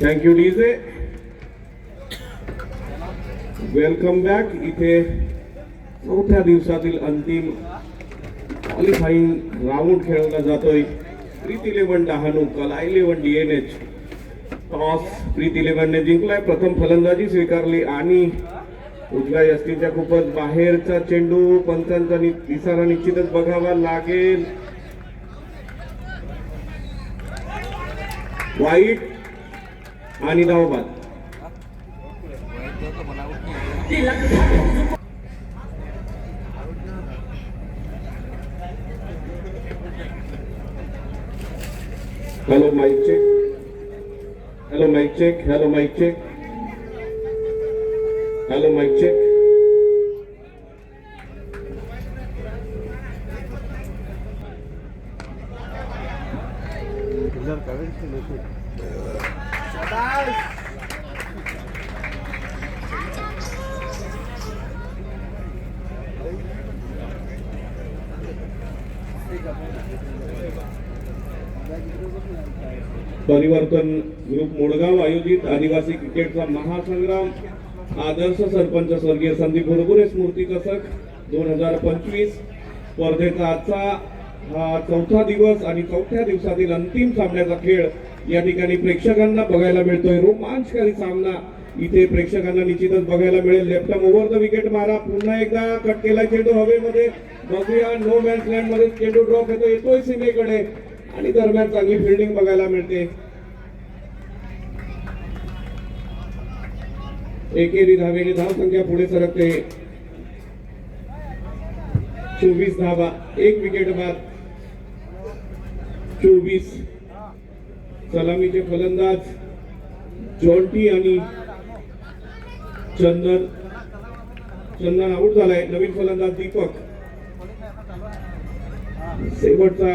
Thank you DJ. Welcome back. इथे चौथ्या दिवसातील अंतिम क्वालिफाईंग राऊंड खेळला जातोय. प्रीत 11 डहाणू कला 11 DNH. टॉस प्रीत 11 ने जिंकलाय. प्रथम फलंदाजी स्वीकारली आणि उजव्या यष्टीच्या खूपच बाहेरचा चेंडू. पंचांचा इशारा निश्चितच बघावा लागेल. वाईट आणि धावबाद. Hello mike check. Hello mike check. Hello mike check. Hello mike check. Parivartan group Modgaon आयोजित आदिवासी क्रिकेटचा महासंग्राम आदर्श सरपंच स्वर्गीय संदीप भुरभुरे स्मृती चषक 2025 स्पर्धेचा आजचा हा चौथा दिवस आणि चौथ्या दिवसातील अंतिम सामन्याचा खेळ या ठिकाणी प्रेक्षकांना बघायला मिळतोय. रोमांचकारी सामना इथे प्रेक्षकांना निश्चितच बघायला मिळेल. लेफ्ट ओव्हर द विकेट मारा. पुन्हा एकदा कट केला चेंडू हवेमध्ये. बघूया नो मॅन्स लँड मध्ये चेंडू ड्रॉप येतोय सीमेकडे आणि दरम्यान चांगली फिल्डिंग बघायला मिळते. एकेरी धावेने धाव संख्या पुढे सरकते. 24 धावा. एक विकेट बाद. 24. सलामीचे फलंदाज जॉन्टी आणि चंदन आउट झालाय. नवीन फलंदाज दीपक. शेवटचा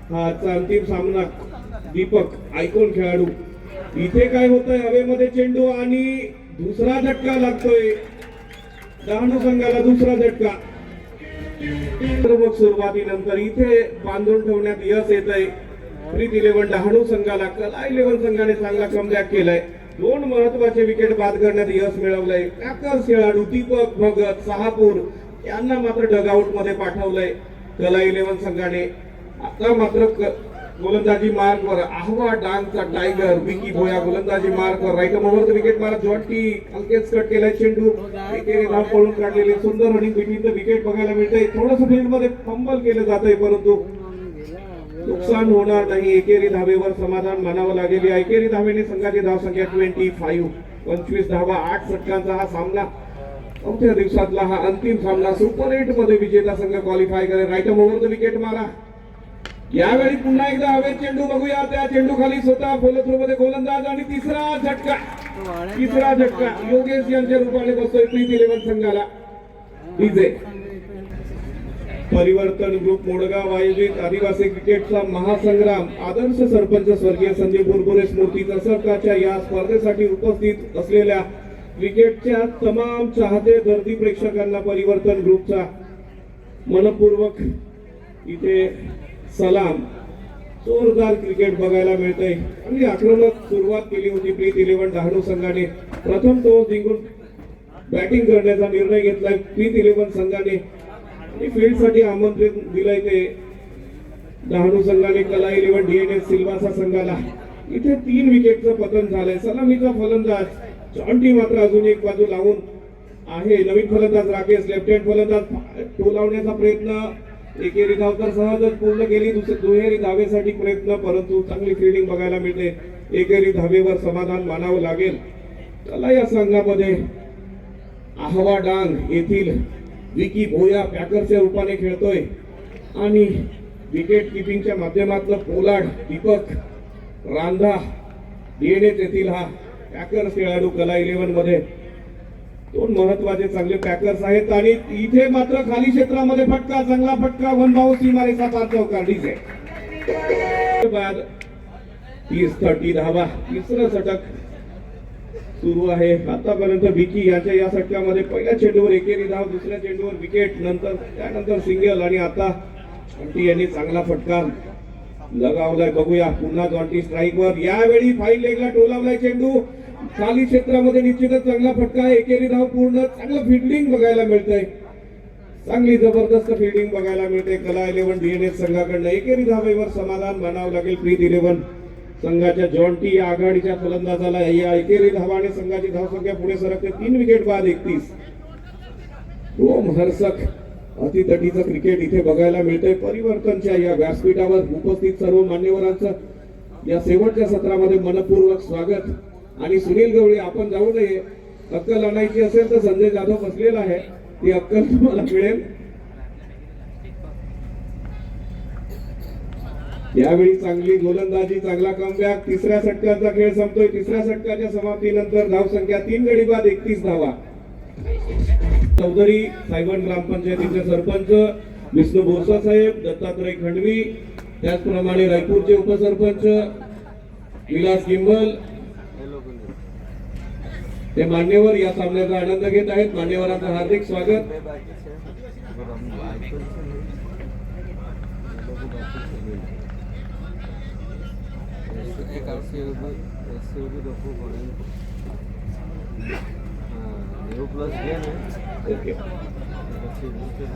हा अंतिम सामना दीपक आयकॉन खेळाडू. इथे काय होतंय हवेमध्ये चेंडू आणि दुसरा झटका लागतोय डहाणू संघाला. दुसरा झटका. सुरुवातीनंतर इथे बांधून ठेवण्यात यश येत आहे प्रीत 11 डहाणू संघाला. कला 11 संघाने चांगला कमबॅक केलाय. दोन महत्वाचे विकेट बाद करण्यात यश मिळवलंय. पॅकर्स खेळाडू दीपक भगत शहापूर यांना मात्र डगआउट मध्ये पाठवलंय कला 11 संघाने. आता मात्र गोलंदाजी मार्कवर आहवा डांगचा टायगर विकी भोया गोलंदाजी मार्कवर. राईट ओव्हर विकेट मारा. जॉन्टी हलकेच कट केलाय चेंडू. एकेरी धाव पळून काढलेली सुंदर रनिंग बिटवीन द विकेट बघायला मिळते. थोडंसं फील्ड मध्ये फंबल केलं जातंय परंतु नुकसान होणार नाही. एकेरी धावेवर समाधान मानावं लागेल. एकेरी धावेने संघाची धाव संख्या 25. 25 धावा 8 षटकांचा हा सामना. चौथ्या दिवसातला हा अंतिम सामना. सुपर 8 मध्ये विजेता संघ क्वालिफाय करेल. राईट ओव्हर विकेट मारा. यावेळी पुन्हा एकदा हवेत चेंडू. बघूया त्या चेंडू खाली स्वतः फॉलो थ्रू मध्ये गोलंदाज आणि तिसरा झटका. तिसरा झटका योगेश यांच्या रूपाने बसतोय प्रीत 11 संघाला. डीजे. परिवर्तन ग्रुप मोडगाव आयोजित आदिवासी क्रिकेटचा महासंग्राम आदर्श सरपंच स्वर्गीय संदीप भुरभुरे स्मृती चषकाच्या या स्पर्धेसाठी उपस्थित असलेल्या क्रिकेटच्या तमाम चाहते दर्दी प्रेक्षकांना परिवर्तन ग्रुपचा मनपूर्वक इथे सलाम. जोरदार क्रिकेट बघायला मिळतंय आणि आक्रमक सुरुवात केली होती प्रीत 11 डहाणू संघाने. प्रथम टॉस जिंकून बॅटिंग करण्याचा निर्णय घेतलाय प्रीत 11 संघाने आणि फील्ड साठी आमंत्रण दिलंय ते डहाणू संघाने कला 11 DNH सिल्वासा संघाला. इथे 3 विकेटचं पतन झालंय. सलामीचा फलंदाज जॉन्टी मात्र अजून एक बाजू लावून आहे. नवीन फलंदाज राकेश. लेफ्ट हँड फलंदाज टोलावण्याचा प्रयत्न. एकेरी धाव तर सहजच पूर्ण केली. दुहेरी धावेसाठी प्रयत्न परंतु चांगली फिल्डिंग बघायला मिळते. एकेरी धावेवर समाधान मानावं लागेल. कला या संघामध्ये आहवा डांग येथील विकी भोया पॅकरच्या रूपाने खेळतोय आणि विकेट किपिंगच्या माध्यमातून पोलाड दीपक रांधा DNH येथील हा पॅकर्स खेळाडू कला 11 मध्ये. दोन महत्वाचे चांगले पॅकर्स आहेत आणि इथे मात्र खाली क्षेत्रामध्ये फटका. चांगला फटका. वन बाउंस सीमारेषा पार चौकार. डीजे. बाद 30 धावा. तिसरं षटक सुरू आहे. आतापर्यंत विकी यांच्या या षटकामध्ये पहिल्या चेंडूवर एकेरी धाव. दुसऱ्या चेंडूवर विकेट. त्यानंतर सिंगल आणि आता जॉन्टी यांनी चांगला फटका लगावलाय, बघूया पुन्हा जॉन्टी स्ट्राईकवर, यावेळी फाईन लेगला टोलावलाय चेंडू, खाली क्षेत्रामध्ये निश्चितच चांगला फटका, एकेरी धाव पूर्ण, चांगलं फिल्डिंग बघायला मिळतंय, चांगली जबरदस्त फिल्डिंग बघायला मिळते कला 11 डीएनएस संघाकडनं. एकेरी धावेवर समाधान मानावं लागेल प्रीत 11 संघाच्या जॉन्टी या आघाडीच्या फलंदाजाला. या एकेरी धावाने संघाची धावसंख्या पुढे सरकते 3 विकेट बाद 31. रोमहर्षक अतितटीचं क्रिकेट इथे बघायला मिळतंय. परिवर्तनच्या या व्यासपीठावर उपस्थित सर्व मान्यवरांचं या शेवटच्या सत्रामध्ये मनपूर्वक स्वागत. आणि सुनील गवळी, आपण जाऊ नये, अक्कल आणायची असेल तर संजय जाधव बसलेला आहे, ती अक्कल तुम्हाला मिळेल. यावेळी चांगली गोलंदाजी, चांगला कमबॅक, तिसऱ्या षटकाचा खेळ संपतोय. तिसऱ्या षटकाच्या समाप्तीनंतर धावसंख्या 3 गडी बाद 31 धावा. चौधरी सायबन ग्रामपंचायतीचे सरपंच विष्णू बोरसा साहेब, दत्तात्रय खंडवी, त्याचप्रमाणे रायपूरचे उपसरपंच विलास किंबल, ते मान्यवर या सामन्याचा आनंद घेत आहेत. मान्यवरांचं हार्दिक स्वागत.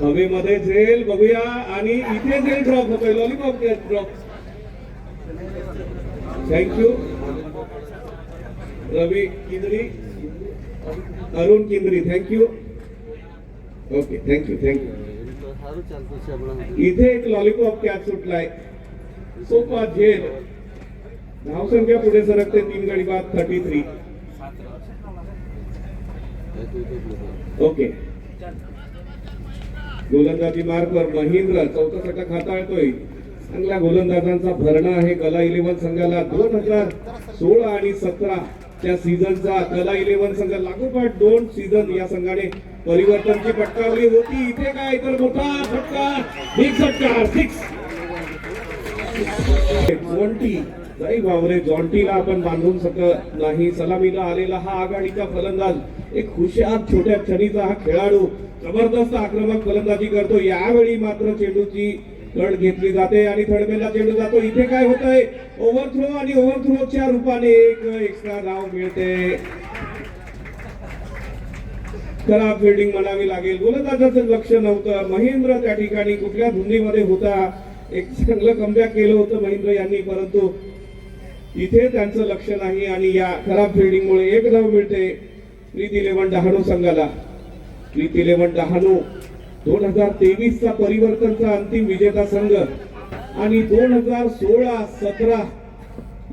हवेमध्ये झेल बघूया, आणि इथे झेल ड्रॉप होतोय, lollipop drop. Thank you Ravi Kindri, Arun Kindri, thank you. Okay, thank you thank you. इथे एक लॉलीपॉप कॅच सुटलाय, सोपा झेल. धावसंख्या पुढे सरकते 3 गडी बाद 33. ओके, गोलंदाजी मार्कवर महेंद्र चौथा षटक हाताळतोय. चांगल्या गोलंदाजांचा भरणा आहे कला 11 संघाला. 2016 आणि 17 त्या सीझनचा कला 11 संघ लागोपाठ 2 सीझन या संघाने परिवर्तनची पटकावली होती. इथे काय तर मोठा फटका, बिग षटकार, 6. जॉन्टी, जय बावरे, जॉन्टीला आपण बांधून शकत नाही. सलामीला आलेला हा आघाडीचा फलंदाज, एक हुशार छोट्या छडीचा हा खेळाडू, जबरदस्त आक्रमक फलंदाजी करतो. यावेळी मात्र चेंडूची कड घेतली जाते आणि थडमेला चेंडू जातो. इथे काय होतंय, ओव्हरथ्रो, आणि ओव्हरथ्रोच्या रूपाने एक एक्स्ट्रा धाव मिळते. खराब फिल्डिंग म्हणावी लागेल. गोलंदाजाचं लक्ष नव्हतं. महेंद्र त्या ठिकाणी कुठल्या धुंदीमध्ये होता. एक चांगलं कमबॅक केलं होतं महेंद्र यांनी, परंतु इथे त्यांचं लक्ष नाही आणि या खराब फिल्डिंगमुळे एक धाव मिळते प्रीत 11 डहाणू संघाला. प्रीत 11 डहाणू 2023 चा परिवर्तनचा अंतिम विजेता संघ आणि 2016-17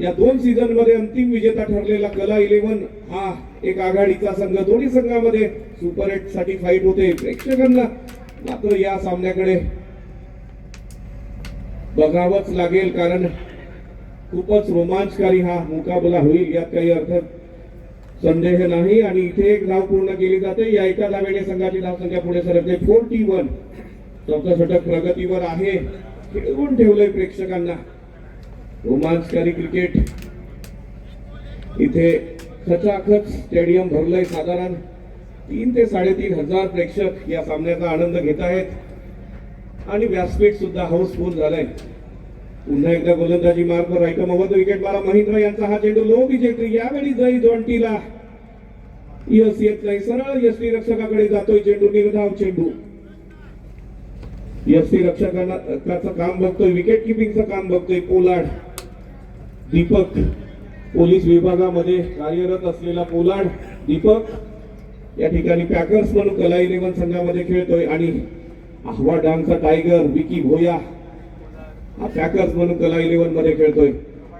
या 2 सीझन मध्ये अंतिम विजेता ठरलेला कला 11 हा एक आघाडीचा संघ. दोन्ही संघामध्ये सुपर 8 साठी फाईट होते. प्रेक्षकांना मात्र या सामन्याकडे बघावंच लागेल, कारण खूपच रोमांचकारी हा मुकाबला होईल, यात काही अर्थ संदेह नाही. आणि इथे एक धाव पूर्ण केली जाते. या एका धावेने संघाची धावसंख्या पुढे सरकते 41. चौथा षटक प्रगतीवर आहे, खेळवून ठेवलंय प्रेक्षकांना. रोमांचकारी क्रिकेट इथे खचाखच स्टेडियम भरलंय. साधारण 3 ते 3.5 हजार प्रेक्षक या सामन्याचा आनंद घेत आहेत आणि व्यासपीठ सुद्धा हाऊसफुल झालंय. पुन्हा एकदा गोलंदाजी मार्कवर आयटम अवध विकेट मारा महेंद्र यांचा हा चेंडू लो विजेत्री. यावेळी जय जॉन्टीला यश येत नाही, सरळ यष्टी रक्षकाकडे जातोय चेंडू, निर्धाव चेंडू. यष्टी रक्षकाचं काम बघतोय, विकेट किपिंगचं काम बघतोय पोलार्ड दीपक. पोलीस विभागामध्ये कार्यरत असलेला पोलार्ड दीपक या ठिकाणी पॅकर्स म्हणून कला 11 संघामध्ये खेळतोय. आणि आव्हा डांगचा टायगर विकी भोया हा पॅकर्स म्हणून कला 11 मध्ये खेळतोय.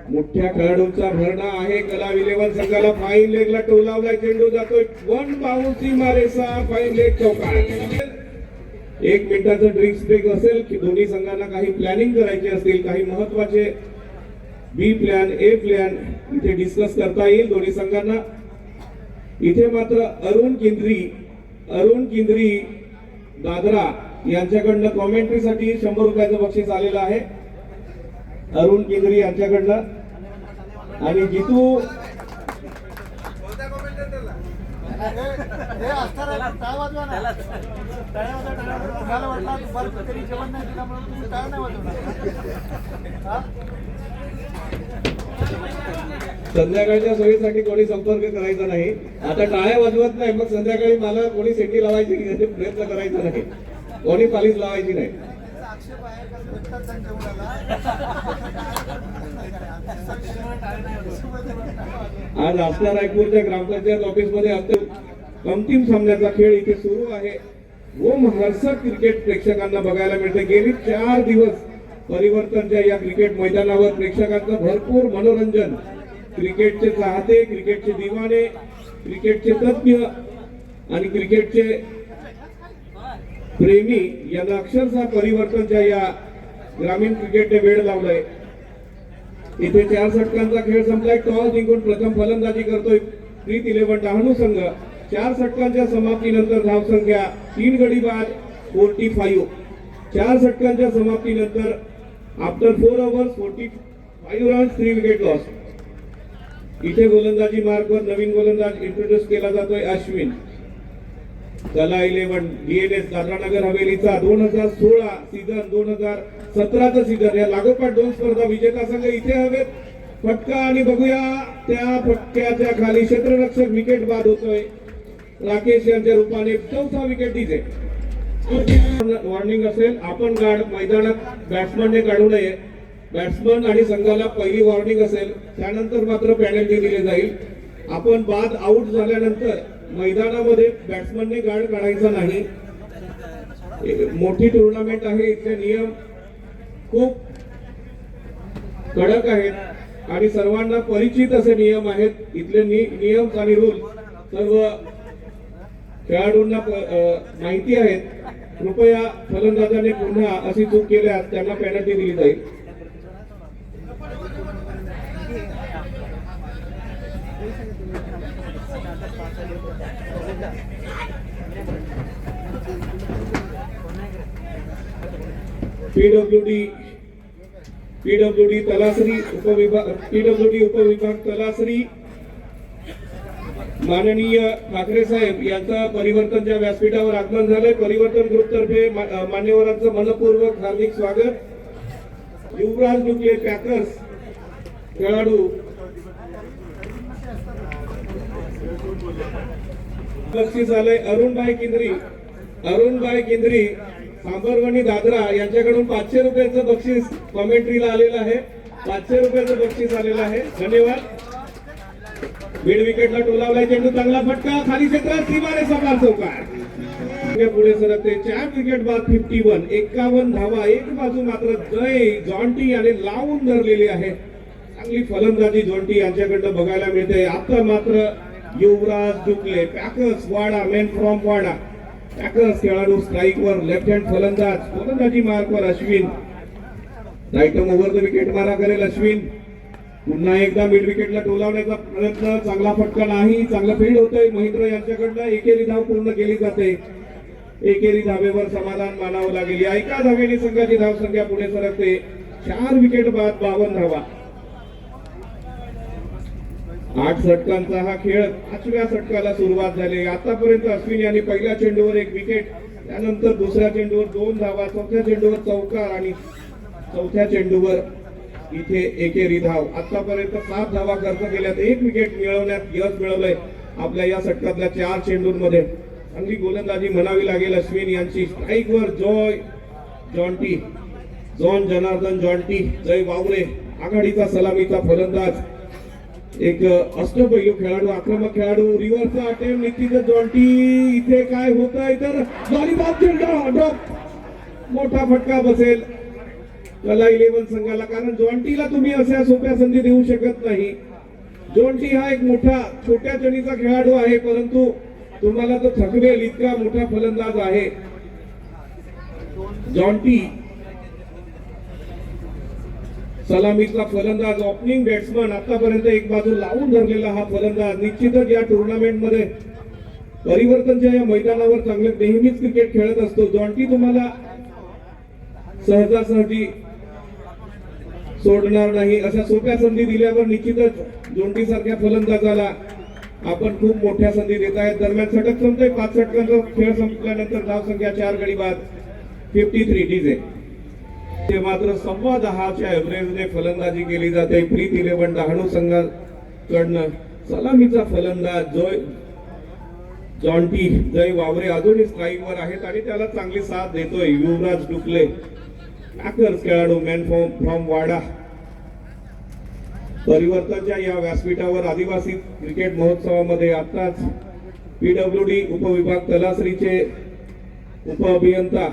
मोठ्या खेळाडूंचा भरणा आहे कला 11 संघाला. फाईन लेगला टोलावला चेंडू जातोय, 1 बाउन्सी मारेसा, फाईन लेग चौकार. 1 मिनिटाचं ड्रिंक्स ब्रेक असेल की दोन्ही संघांना काही प्लॅनिंग करायचे असतील, काही महत्वाचे बी प्लॅन, ए प्लॅन इथे डिस्कस करता येईल दोन्ही संघांना. इथे मात्र अरुण किंद्री दादरा यांच्याकडनं कॉमेंट्रीसाठी 100 रुपयाचं बक्षीस आलेलं आहे. अरुण किंद्री यांच्याकडनं. आणि जितू हे असणार आहे, टाळ वाजवा ना. टाळ्या वाजवा, टाळ्या वाजवा. तुम्हाला वाटलं दुपारचं तरी जेवण नाही दिलं म्हणून तुम्ही टाळ नाही वाजवणार हा? संध्याकाळच्या सोयीसाठी कोणी संपर्क करायचा नाही. आता टाळ्या वाजवत नाही, मग संध्याकाळी मला कोणी सेंटी लावायची प्रयत्न करायचा नाही, कोणी पालीस लावायची नाही. त्याचा आक्षेप आहे का एकटाच जण जेवून आला. आज आस्था रायपूरच्या ग्रामपंचायत ऑफिसमध्ये अंतिम सामन्याचा खेळ इथे सुरू आहे. रोमहर्षक क्रिकेट प्रेक्षकांना बघायला मिळते. गेली 4 दिवस परिवर्तनच्या या क्रिकेट मैदानावर प्रेक्षकांचं भरपूर मनोरंजन. क्रिकेटचे चाहते, क्रिकेटचे दिवाने, क्रिकेटचे तज्ञ आणि क्रिकेटचे प्रेमी यांना अक्षरशः परिवर्तनच्या या ग्रामीण क्रिकेटने वेळ लावलाय. इथे 4 षटकांचा खेळ संपलाय. टॉस जिंकून प्रथम फलंदाजी करतोय प्रीत 11 डहाणू संघ. 4 षटकांच्या समाप्तीनंतर धावसंख्या 3 गडी बाद 45. 4 षटकांच्या समाप्तीनंतर after 4 overs 45 runs 3 wicket loss. इथे गोलंदाजी मार्कवर नवीन गोलंदाज इंट्रोड्यूस केला जातोय अश्विन. कला 11 डीएनएस दादरानगर हवेलीचा 2016 सीझन 2017चा सीझन या लागोपाठ 2 स्पर्धा विजेता संघ इथे हवेत. फटका आणि बघूया त्या फटक्याच्या खाली क्षेत्ररक्षक विकेट बाद होतोय. राकेश यांच्या रूपाने 4था विकेट इथे. वॉर्निंग असेल, आपण मैदानात बॅट्समनने काढू नये. बॅट्समन आणि संघाला पहिली वॉर्निंग असेल, त्यानंतर मात्र पेनल्टी दिली जाईल. आपण बाद आउट झाल्यानंतर मैदानामध्ये बॅट्समनने गार्ड काढायचा नाही. मोठी टुर्नामेंट आहे, इथले नियम खूप कडक आहेत आणि सर्वांना परिचित असे नियम आहेत. इथले नियम आणि रूल सर्व खेळाडूंना माहिती आहेत. कृपया फलंदाजाने पुन्हा अशी चूक केल्यास त्यांना पेनल्टी दिली जाईल. पीडब्ल्यूडी तलासरी उपविभाग तलासरी माननीय ठाकरे साहेब यांचं परिवर्तनच्या व्यासपीठावर आगमन झालंय. परिवर्तन ग्रुप तर्फे मान्यवरांचं मनपूर्वक हार्दिक स्वागत. युवराज डुकले पॅकर्स खेळाडू बक्षीस आलंय. अरुणभाई किंद्री सांबरवणी दादरा यांच्याकडून 500 रुपयाचं बक्षीस कॉमेंट्रीला आलेलं आहे. 500 रुपयाचं बक्षीस आलेलं आहे. धन्यवाद. मिड विकेटला टोलावलाय चेंडू, चांगला फटका खाली क्षेत्रात सीमारे सपार चौकार. पुढे सरकते 4 विकेट बाद 51. 51 धावा. एक बाजू मात्र जय जॉन्टी याने लावून धरलेली आहे. चांगली फलंदाजी जॉन्टी यांच्याकडनं बघायला मिळते. आता मात्र Yuvraj Dukle Packers Wada man from Wada Packers खेळाडू स्ट्राईकवर लेफ्ट हँड फलंदाज. फलंदाजी मार्कवर Ashwin. Right over the wicket मारा करेल अश्विन. पुन्हा एकदा मिड विकेटला टोलावण्याचा प्रयत्न. चांगला फटका नाही. चांगला फील्ड होतोय महेंद्र यांच्याकडनं. एकेरी धाव पूर्ण केली जाते. एकेरी धावेवर समाधान मानावं लागेल. या एका धावेने संघाची धावसंख्या पुढे सरकते. 4 विकेट बाद 52 धावा. 8 षटकांचा हा खेळ 5व्या षटकाला सुरुवात झाली. आतापर्यंत अश्विन यांनी पहिल्या चेंडूवर 1 विकेट, त्यानंतर दुसऱ्या चेंडूवर 2 धावा, चौथ्या चेंडूवर चौकार आणि चौथ्या चेंडूवर इथे एकेरी धाव. आतापर्यंत 7 धावा खर्च केल्यात. 1 विकेट मिळवण्यात यश मिळवलंय आपल्या या षटकातल्या 4 चेंडूंमध्ये. चांगली गोलंदाजी म्हणावी लागेल अश्विन यांची. स्ट्राईकवर जॉन जनार्दन जॉन्टी, जय वावरे आघाडीचा सलामीचा फलंदाज. एक अष्टपैलू खेळाडू, आक्रमक खेळाडू. रिव्हर्सचा अटेम्प्ट निश्चितच जॉन्टी. इथे काय होतंय तर लॉलीपॉप ड्रॉप. मोठा फटका बसेल कला 11 संघाला, कारण जॉन्टीला तुम्ही अशा सोप्या संधी देऊ शकत नाही. जॉन्टी हा एक मोठा छोट्या चणीचा खेळाडू आहे, परंतु तुम्हाला तो थकवेल इतका मोठा फलंदाज आहे जॉन्टी. सलामीतला फलंदाज, ओपनिंग बॅट्समन. आतापर्यंत एक बाजू लावून धरलेला हा फलंदाज. निश्चितच या टुर्नामेंट मध्ये परिवर्तनच्या या मैदानावर चांगले नेहमीच क्रिकेट खेळत असतो. जॉन्टी तुम्हाला सहजासहजी सोडणार नाही. अशा सोप्या संधी दिल्यावर निश्चितच जॉन्टी सारख्या फलंदाजाला आपण खूप मोठ्या संधी देत आहेत. दरम्यान षटक संपतोय. 5 षटकांचा खेळ संपल्यानंतर धाव संख्या 4 गडी बाद 53 डीजे. ते मात्र 10.15च्या एव्हरेजने फलंदाजी केली जाते. प्रीत 11 डहाणू संघाकडनं सलामीचा फलंदाज जॉन्टी जय वावरे अजूनही स्ट्राईकवर आहेत आणि त्याला चांगली साथ देतोय युवराज डुकले. पॅकर्स खेळाडू मॅन फ्रॉम वाडा. परिवर्तनच्या या व्यासपीठावर आदिवासी क्रिकेट महोत्सवामध्ये आताच PWD उपविभाग तलासरीचे उपअभियंता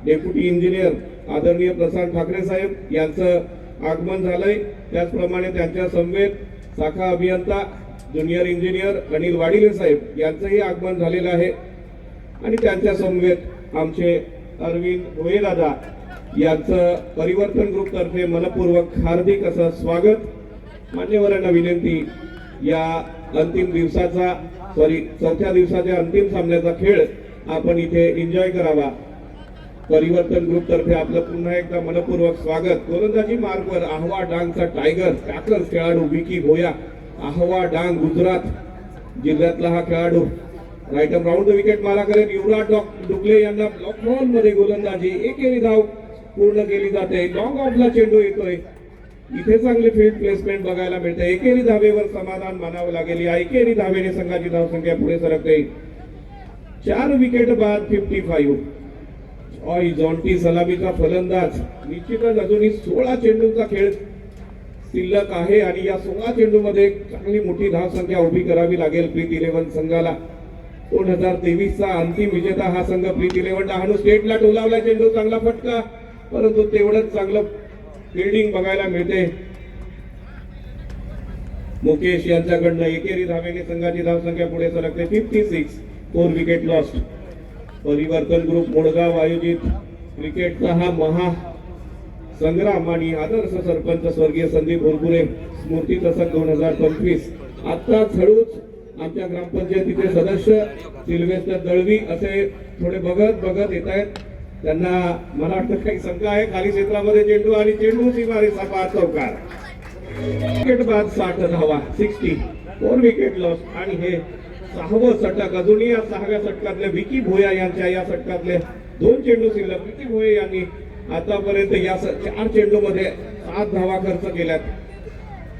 डेप्युटी इंजिनियर आदरणीय प्रसाद ठाकरे साहेब यांचं आगमन झालंय. त्याचप्रमाणे त्यांच्या समवेत शाखा अभियंता ज्युनियर इंजिनियर अनिल वाडिले साहेब यांचंही आगमन झालेलं आहे आणि त्यांच्या समवेत आमचे अरविंद भोयेदादा यांचं परिवर्तन ग्रुप तर्फे मनपूर्वक हार्दिक असं स्वागत. मान्यवरांना विनंती, या चौथ्या दिवसाच्या अंतिम सामन्याचा खेळ आपण इथे एन्जॉय करावा. परिवर्तन ग्रुप तर्फे आपलं पुन्हा एकदा मनपूर्वक स्वागत. गोलंदाजी मार्कवर आहवा डांगचा टायगर पॅकर्स खेळाडू विकी भोया. आहवा डांग गुजरात जिल्ह्यातला हा खेळाडू right arm round the wicket मारा करेल. युवराज डुकले यांना ब्लॉक बॉल मध्ये गोलंदाजी. एकेरी धाव पूर्ण केली जाते. लॉंग ऑफला चेंडू येतोय. इथे चांगली फील्ड प्लेसमेंट बघायला मिळते. एकेरी धावेवर समाधान मानावं लागेल. या एकेरी धावेने संघाची धावसंख्या पुढे सरकते. 4 विकेट बाद 55. जॉन्टी सलामीचा फलंदाज. निश्चितच अजूनही 16 चेंडूंचा खेळ शिल्लक आहे आणि या 16 चेंडू मध्ये चांगली मोठी धावसंख्या उभी करावी लागेल प्रीत 11 संघाला. 2023चा अंतिम विजेता हा संघ प्रीत 11 डहाणू. स्टेटला टोलावला चेंडू, चांगला फटका, परंतु तेवढंच चांगलं फिल्डिंग बघायला मिळते. मुकेश यांच्याकडनं एकेरी धावेने संघाची धावसंख्या पुढे सरकते. 56. 4 विकेट लॉस्ट. परिवर्तन ग्रुप मोडगाव आयोजित क्रिकेटचा हा महा संग्राम आणि आदर्श सरपंच स्वर्गीय संदीप भोरपुरे स्मृती दशक 2025. आत्ताच हळूच आमच्या ग्रामपंचायतीचे सदस्य सिल्वेस्टर दळवी असे थोडे बघत येत आहेत. त्यांना मला वाटतं काही शंका आहे. खाली क्षेत्रामध्ये चेंडू आणि चेंडू सीमारेषा पार चौकार. विकेट बाद 60 धावा 60. 4 विकेट लॉस आणि हे 6वं षटक. अजूनही या 6व्या षटकातले विकी भोया यांच्या या षटकातले 2 चेंडू शिल्लक. विकी भोया यांनी आतापर्यंत या 4 चेंडूमध्ये 7 धावा खर्च केल्यात.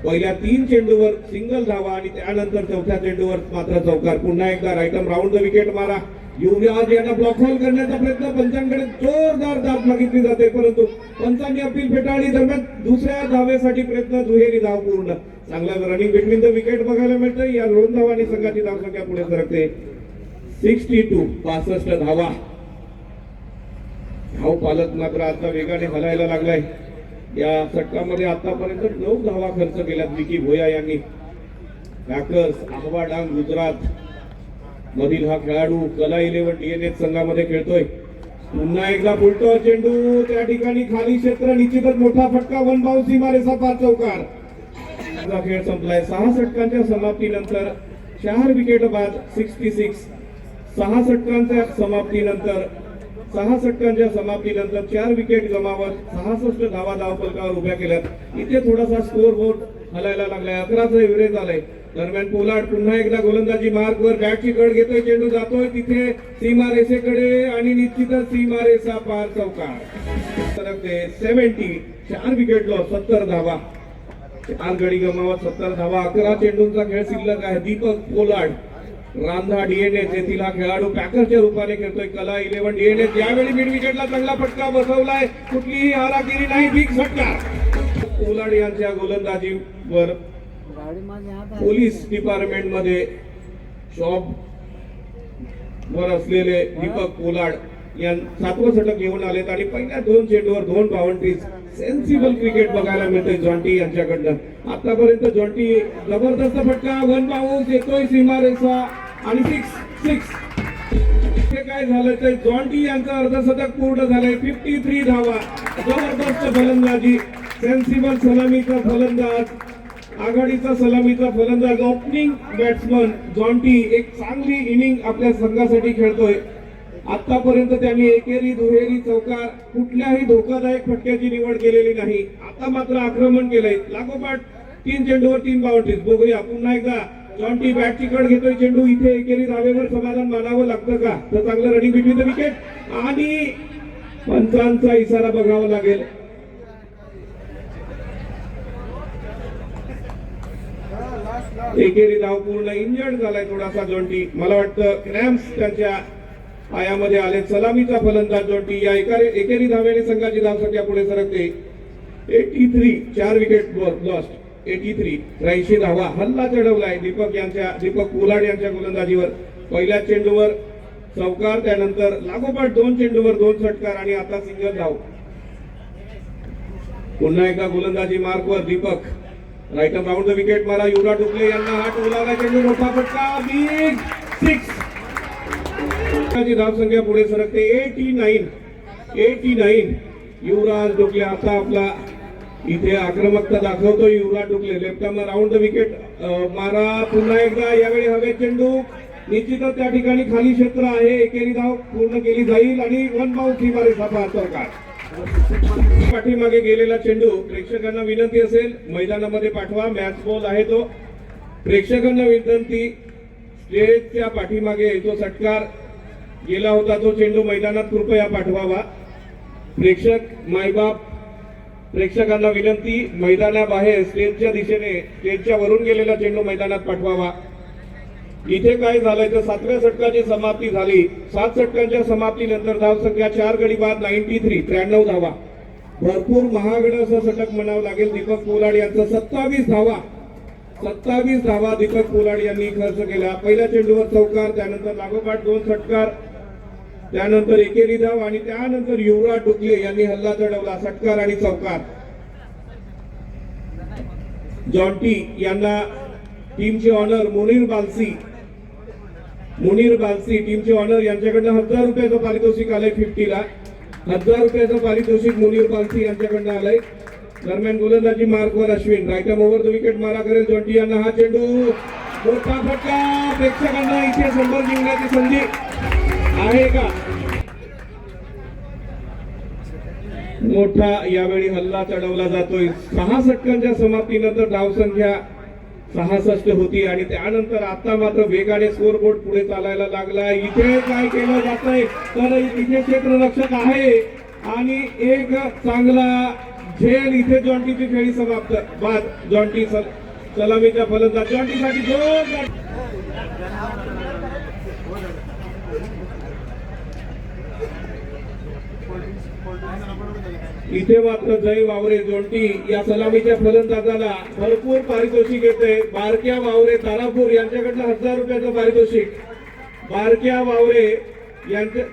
पहिल्या 3 चेंडूवर सिंगल धावा आणि त्यानंतर चौथ्या चेंडूवर मात्र चौकार. पुन्हा एकदा right arm round the wicket मारा. युवराज यांना ब्लॉक होल करण्याचा प्रयत्न. पंचांकडे जोरदार दाब मागितली जाते, परंतु पंचांनी अपील फेटाळली. दरम्यान दुसऱ्या धावेसाठी प्रयत्न, दुहेरी धाव पूर्ण. चांगला रनिंग बिटवीन द विकेट बघायला मिळतं. या 2 धावांनी संघाची धावसंख्या पुढे सरकते. 62. 65 धावा. धाव पालक मात्र आता वेगाने हलायला लागलाय. या षटकामध्ये आतापर्यंत 9 धावा खर्च केल्यात विकी भोया यांनी. पॅकर्स आहवा डांग गुजरात मधील हा खेळाडू कला 11 DNA संघामध्ये खेळतोय. पुन्हा एकदा फुलटॉस चेंडू, त्या ठिकाणी खाली क्षेत्र, निश्चितच मोठा फटका. 1 बाउन्स सीमारेषा पार चौकार. खेळ संपलाय. 6 षटकांच्या समाप्तीनंतर 4 विकेट बाद 66. 6 षटकांच्या समाप्तीनंतर 4 विकेट गमावत 66 धावा धावफलकावर उभ्या केल्यात. इथे थोडासा स्कोर बोर्ड हलायला लागलाय. 11चं एव्हरेज आलंय. दरम्यान पोलार्ड पुन्हा एकदा गोलंदाजी मार्कवर बॅटची कड घेतोय. चेंडू जातोय तिथे सीमारेषेकडे आणि निश्चितच सीमारेषा पार चौकार. सरकते. 70. 4 विकेट लॉस 70 धावा. 4 गडी गमावत 70 धावा. 11 चेंडूंचा खेळ शिल्लक आहे. दीपक पोलार्ड रांधा DNA येथील हा खेळाडू पॅकरच्या रूपाने खेळतोय. कला 11 DNA. यावेळी मिड विकेटला चांगला फटका बसवलाय. कुठलीही हारागिरी नाही. बिग फटका. पोलार्ड यांच्या गोलंदाजीवर पोलीस डिपार्टमेंट मध्ये शॉप वर असलेले दीपक पोलार्ड या 7वं षटक घेऊन आलेत आणि पहिल्या 2 चेंडूवर 2 बाउंड्रीज. सेन्सिबल क्रिकेट बघायला मिळते जॉन्टी यांच्याकडनं. आतापर्यंत जॉन्टी जबरदस्त फटका. 1 बाउन्स येतोय सीमारेषा आणि 6. हे काय झालं तर जॉन्टी यांचं अर्धशतक पूर्ण झालंय. 53 धावा. जबरदस्त फलंदाजी. सेन्सिबल सलामीचा फलंदाज, आघाडीचा सलामीचा फलंदाज, ओपनिंग बॅट्समन जॉन्टी एक चांगली इनिंग आपल्या संघासाठी खेळतोय. आतापर्यंत त्यांनी एकेरी दुहेरी चौकार, कुठल्याही धोकादायक फटक्याची निवड केलेली नाही. आता मात्र आक्रमण केलंय. लागोपाठ 3 चेंडूवर 3 बाउंड्रीज. बघूया पुन्हा एकदा जॉन्टी बॅटची कड घेतोय चेंडू इथे एकेरी धावेवर समाधान मानावं लागतं का तर चांगलं रनिंग बिटवीन द विकेट आणि पंचांचा इशारा बघावा लागेल. एकेरी धाव पूर्ण इंजर्ड झालाय थोडासा जॉन्टी. मला वाटतं क्रॅम्प्स त्याच्या पायामध्ये आले. सलामीचा फलंदाज जॉन्टी या एकेरी धावेने संघाची धावसंख्या पुढे सरकते 83. 4 विकेट लॉस्ट. 83 83 धावा. हल्ला चढवलाय दीपक पोलाड यांच्या गोलंदाजीवर. पहिल्या चेंडूवर चौकार त्यानंतर लागोपाठ 2 चेंडूवर 2 षटकार आणि आता सिंगल धाव. पुन्हा एकदा गोलंदाजी मार्कवर Deepak. Right round the wicket मारा. युवराज डुकले यांना हा टोलाला चेंडू मोठा फटका. बिग 6. धावसंख्या पुढे सरकते 89. युवराज डुकले आता आपला इथे आक्रमकता दाखवतो. Yuvraj Dukle left arm round the wicket मारा. पुन्हा एकदा यावेळी हवे चेंडू. निश्चितच त्या ठिकाणी खाली क्षेत्र आहे. एकेरी धाव पूर्ण केली जाईल आणि 1 बाउंस ही मारे सापा चौकार. पाठीमागे गेलेला चेंडू प्रेक्षकांना विनंती असेल मैदानामध्ये पाठवा. मॅच बॉल आहे तो. प्रेक्षकांना विनंती स्टेजच्या पाठीमागे जो षटकार गेला होता तो चेंडू मैदानात कृपया पाठवावा. प्रेक्षक मायबाप प्रेक्षकांना विनंती मैदानाबाहेर स्टेजच्या दिशेने स्टेजच्या वरून गेलेला चेंडू मैदानात पाठवावा. इथे काय झालंय तर 7व्या षटकाची समाप्ती झाली. 7 षटकांच्या समाप्तीनंतर धावसंख्या 4 गडी बाद 93 93 धावा. भरपूर महागड असं षटक म्हणावं लागेल. दीपक पोलाड यांचं 27 धावा दीपक पोलाड यांनी खर्च केला. पहिल्या चेंडूवर चौकार त्यानंतर लागोपाठ 2 षटकार त्यानंतर एकेरी धाव आणि त्यानंतर युवराज डुकले यांनी हल्ला चढवला. षटकार आणि चौकार. जॉन्टी यांना टीमचे ऑनर मुनीर बालसी टीमचे ऑनर यांच्याकडनं 1000 रुपयाचं पारितोषिक आलंय. 50ला 1000 रुपयाचं पारितोषिक मुनीर बालसी यांच्याकडनं आलंय. दरम्यान गोलंदाजी मार्कवर Ashwin. Right arm over the wicket मारा करेल जॉन्टी यांना हा चेंडू मोठा फटका. प्रेक्षकांना इथे 100 जिंकण्याची संधी आहे का. मोठा यावेळी हल्ला चढवला जातोय. 6 षटकांच्या समाप्तीनंतर धावसंख्या 66 होती आणि त्यानंतर आता मात्र वेगाने स्कोरबोर्ड पुढे चालायला लागला. इथे काय केलं जात आहे तर इथे क्षेत्ररक्षक आहे आणि एक चांगला झेल. इथे जॉन्टीची खेळी समाप्त. बाद जॉन्टी सलामीचा फलंदाज जॉन्टीसाठी 2. इथे मात्र जय वावरे जॉन्टी या सलामीच्या फलंदाजाला भरपूर पारितोषिक येते. बारक्या वावरे तारापूर यांच्याकडनं 1000 रुपयाचं पारितोषिक. बारक्या वावरे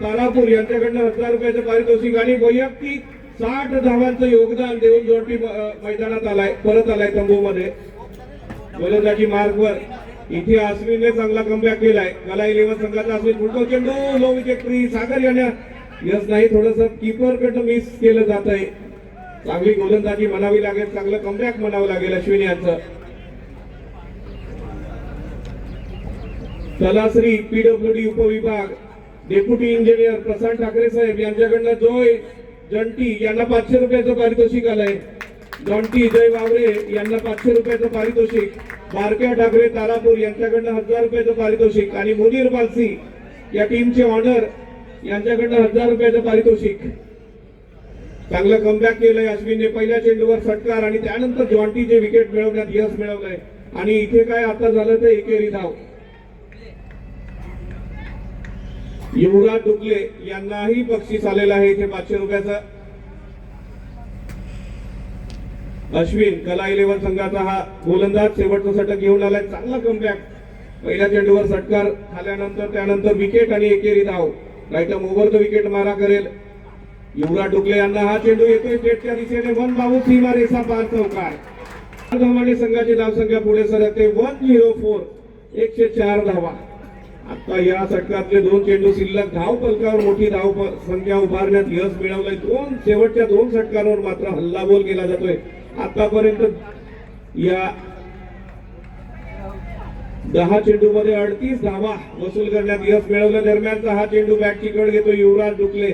तारापूर यांच्याकडनं 1000 रुपयाचं पारितोषिक आणि वैयक्तिक 60 धावांचं योगदान देऊन जॉन्टी मैदानात परत आलाय तंबूमध्ये. गोलंदाजी मार्कवर इथे अश्विनने चांगला कमबॅक केलाय. कला 11 संघाचा अश्विन फुटबॉल चेंडू लो विकेट फ्री. सागर यांना यस नाही. थोडस कीपर कडनं मिस केलं जात आहे. चांगली गोलंदाजी म्हणावी लागेल. चांगलं कमबॅक म्हणावं लागेल अश्विन यांचं. तलाश्री पीडब्ल्यूडी उपविभाग deputy engineer Prashant Thakare saheb यांच्याकडनं Jonty यांना 500 रुपयाचं पारितोषिक आलंय. जॉन्टी जय वावरे यांना 500 रुपयाचं पारितोषिक. बारक्या ठाकरे तारापूर यांच्याकडनं 1000 रुपयाचं पारितोषिक आणि मुनीर बालसी या टीमचे ऑनर यांच्याकडनं 1000 रुपयाचं पारितोषिक. चांगलं कमबॅक केलंय अश्विनने. पहिल्या चेंडूवर षटकार आणि त्यानंतर जॉन्टीचे विकेट मिळवण्यात यश मिळवलंय आणि इथे काय आता झालं तर एकेरी धाव. युवराज डुकले यांनाही बक्षीस आलेलं आहे इथे 500 रुपयाचं. अश्विन कला 11 संघाचा हा गोलंदाज शेवटचं षटक घेऊन आलाय. चांगला कमबॅक. पहिल्या चेंडूवर षटकार झाल्यानंतर त्यानंतर विकेट आणि एकेरी धाव. Right arm over the wicket मारा करेल युवराज डुकले यांना हा चेंडू येतोय स्टेटच्या दिशेने. 1 बाउंस ही मारे सापा चौकार. धावाने संघाची धावसंख्या पुढे सरकते 104. 104 धावा. आता या षटकातले 2 चेंडू शिल्लक. धाव फलकावर मोठी धाव संख्या उभारण्यात यश मिळवलंय. शेवटच्या 2 षटकांवर मात्र हल्लाबोल केला जातोय. आतापर्यंत या 10 चेंडू मध्ये 38 धावा वसूल करण्यात यश मिळवलं. दरम्यानचा हा चेंडू बॅटची कड घेतो युवराज डुकले.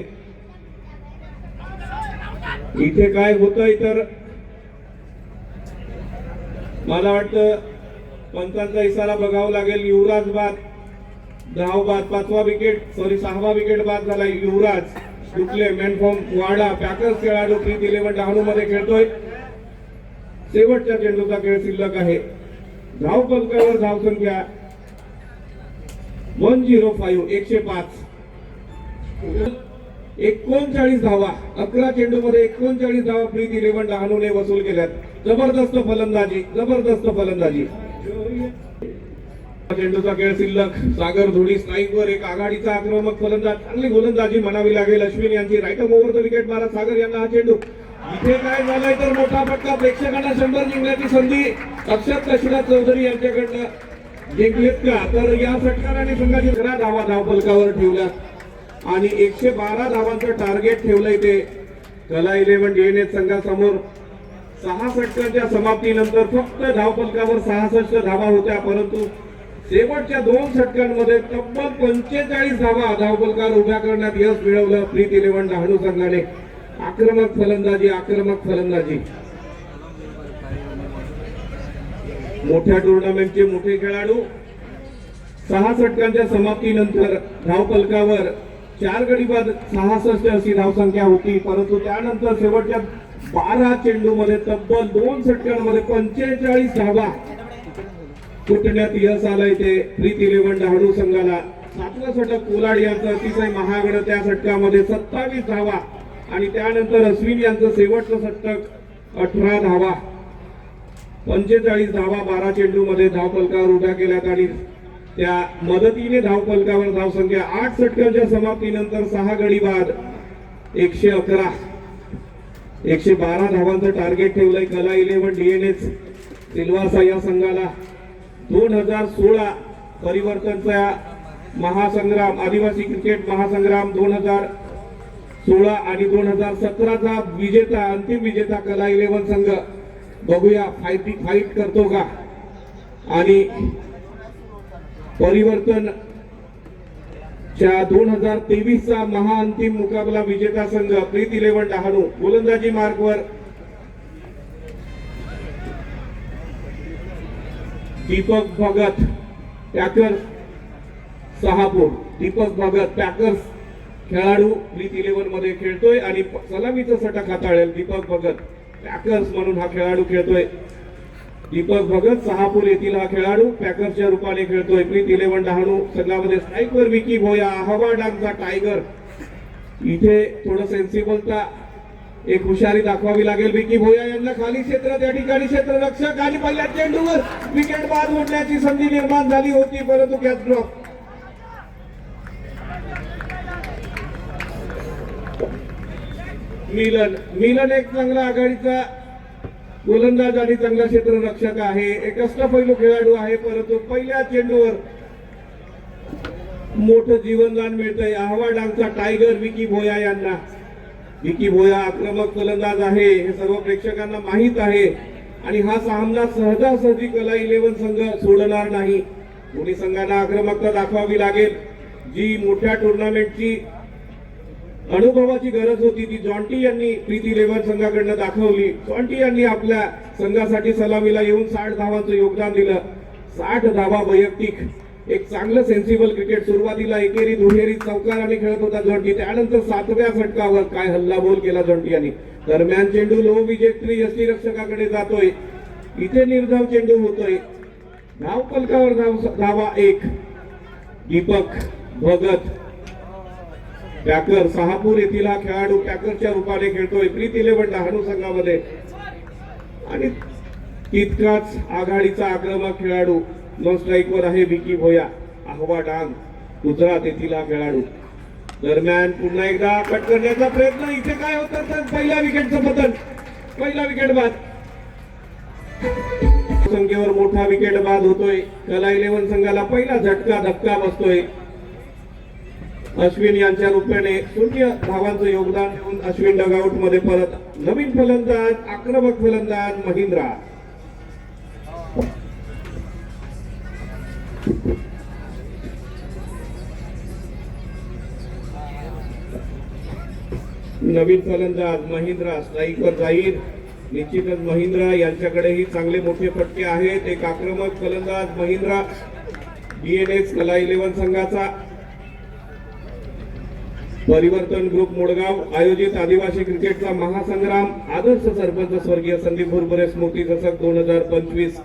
इथे काय होतंय तर मला वाटतं पंचांचा इशारा बघावा लागेल. युवराज बाद, धाव बाद, 6वा विकेट बाद झाला. युवराज दुखले मेनफॉर्म वाडा पॅकर्स खेळाडू प्रीत 11 डहाणू मध्ये खेळतोय. शेवटच्या चेंडूचा खेळ शिल्लक आहे. धाव फलकावर धाव संख्या 105 105. 39 धावा 11 चेंडू मध्ये 39 धावा प्रीत 11 डहाणूने वसूल केल्यात. जबरदस्त फलंदाजी. चेंडूचा खेळ शिल्लक. सागर धुळी स्ट्राईकवर एक आघाडीचा आक्रमक फलंदाज. चांगली गोलंदाजी म्हणावी लागेल अश्विन यांची. राईट ओव्हर द विकेट मारा सागर यांना हा चेंडू. इथे काय झालंय तर मोठा फटका. प्रेक्षकांना 100 जिंकण्याची संधी अक्षत काशीनाथ चौधरी यांच्याकडनं जिंकलेत का? तर या षटकाराने संघाची 11 धावा धाव फलकावर ठेवल्या आणि 112 धावांचं टार्गेट ठेवलंय ते कला 11 डीएनए संघासमोर. 6 षटकांच्या समाप्तीनंतर फक्त धाव फलकावर 66 धावा होत्या, परंतु शेवटच्या 2 षटकांमध्ये तब्बल 45 धावा धाव फलकावर उभ्या करण्यात यश मिळवलं प्रीत 11 डहाणू संघाने. आक्रमक फलंदाजी. मोठ्या टुर्नामेंटचे मोठे खेळाडू. 6 षटकांच्या समाप्तीनंतर धाव फलकावर 4 गडी बाद 66 अशी धावसंख्या होती, परंतु त्यानंतर शेवटच्या 12 चेंडू मध्ये तब्बल 2 षटकांमध्ये 45 धावा कुटण्यात यश आलंय ते प्रीत 11 डहाणू संघाला. 7वं षटक कोलाड यांचं अतिशय महागड. त्या षटकामध्ये 27 धावा आणि त्यानंतर अश्विन यांचं शेवटचं षटक 18 धावा. 45 धावा 12 चेंडू मध्ये धाव फलकावर उभ्या केल्यात आणि त्या मदतीने धाव फलकावर धाव संख्या 8 षटकांच्या समाप्तीनंतर 6 गडी बाद 111. 112 धावांचं टार्गेट ठेवलंय कला 11 डीएनए सिल्वासा या संघाला. 2016 परिवर्तनचा महासंग्राम, आदिवासी क्रिकेट महासंग्राम 2016 आणि 2017चा विजेता, अंतिम विजेता कला 11 संघ. बघूया फाईट करतो का? आणि परिवर्तन च्या 2023चा महाअंतिम मुकाबला विजेता संघ प्रीत 11 डहाणू. गोलंदाजी मार्कवर दीपक भगत पॅकर्स शहापूर. दीपक भगत पॅकर्स खेळाडू प्रीत 11 मध्ये खेळतोय आणि सलामीचं षटक हाताळेल दीपक भगत. पॅकर्स म्हणून हा खेळाडू खेळतोय. दीपक भगत शहापूर येथील हा खेळाडू पॅकर्सच्या रूपाने खेळतोय. प्रीत 11 डहाणू संघामध्ये स्ट्राईकवर विकी भोया, हवा डागचा टायगर. इथे थोडं सेन्सिबलता एक हुशारी दाखवावी लागेल. विकी भोया यांना खाली क्षेत्र, त्या ठिकाणी क्षेत्ररक्षक आणि पहिल्या चेंडूवर विकेट बाद होण्याची संधी निर्माण झाली होती, परंतु कॅच ड्रॉप. मिलन एक चांगला आघाडीचा गोलंदाज आणि चांगला क्षेत्ररक्षक आहे. एक अष्टपैलू खेळाडू आहे, परंतु पहिल्या चेंडूवर मोठं जीवनदान मिळतंय. अहवा डांगचा टायगर विकी भोया यांना. विकी भोया आक्रमक फलंदाज आहे हे सर्व प्रेक्षकांना माहीत आहे आणि हा सामना सहजासहजी कला 11 संघ सोडणार नाही. दोन्ही संघांना आक्रमकता दाखवावी लागेल. जी मोठ्या टुर्नामेंटची अनुभवाची गरज होती ती जॉन्टी यांनी प्रीत 11 संघाकडनं दाखवली. जॉन्टी यांनी आपल्या संघासाठी सलामीला येऊन 60 धावांचं योगदान दिलं. 60 धावा वैयक्तिक. एक चांगलं सेन्सिबल क्रिकेट. सुरुवातीला एकेरी दुहेरी चौकाराने खेळत होता जॉन्टी, त्यानंतर 7व्या षटकावर काय हल्लाबोल केला जॉन्टी यांनी. दरम्यान चेंडू लो विजेत्री यष्टीरक्षकाकडे जातोय. इथे निर्धाव चेंडू होतोय. धाव फलकावर धावा 1. दीपक भगत पॅकर शहापूर येथील हा खेळाडू पॅकरच्या रूपाने खेळतोय प्रीत 11 डहाणू संघामध्ये आणि तितकाच आघाडीचा आक्रमक खेळाडू नॉन स्ट्राईकवर आहे विकी भोया. अहवा डांग गुजरात येथील हा खेळाडू. दरम्यान पुन्हा एकदा कट करण्याचा प्रयत्न. इथे काय होतं तर पहिल्या विकेटचं पतन. पहिला विकेट बाद. संख्येवर मोठा विकेट बाद होतोय. कला 11 संघाला पहिला झटका धक्का बसतोय. अश्विन यांच्या रूपाने 0 धावांचं योगदान देऊन अश्विन डगआउट मध्ये परत. नवीन फलंदाज आक्रमक फलंदाज महिंद्रा. नवीन फलंदाज महिंद्रा स्ट्राईकवर जाईल. निश्चितच महिंद्रा यांच्याकडेही चांगले मोठे फटके आहेत. एक आक्रमक फलंदाज महिंद्रा DNS कला 11 संघाचा. परिवर्तन ग्रुप मुळगाव आयोजित आदिवासी क्रिकेटचा महासंग्राम आदर्श सरपंच स्वर्गीय संदीप भुरभुरे स्मृती चषक 2025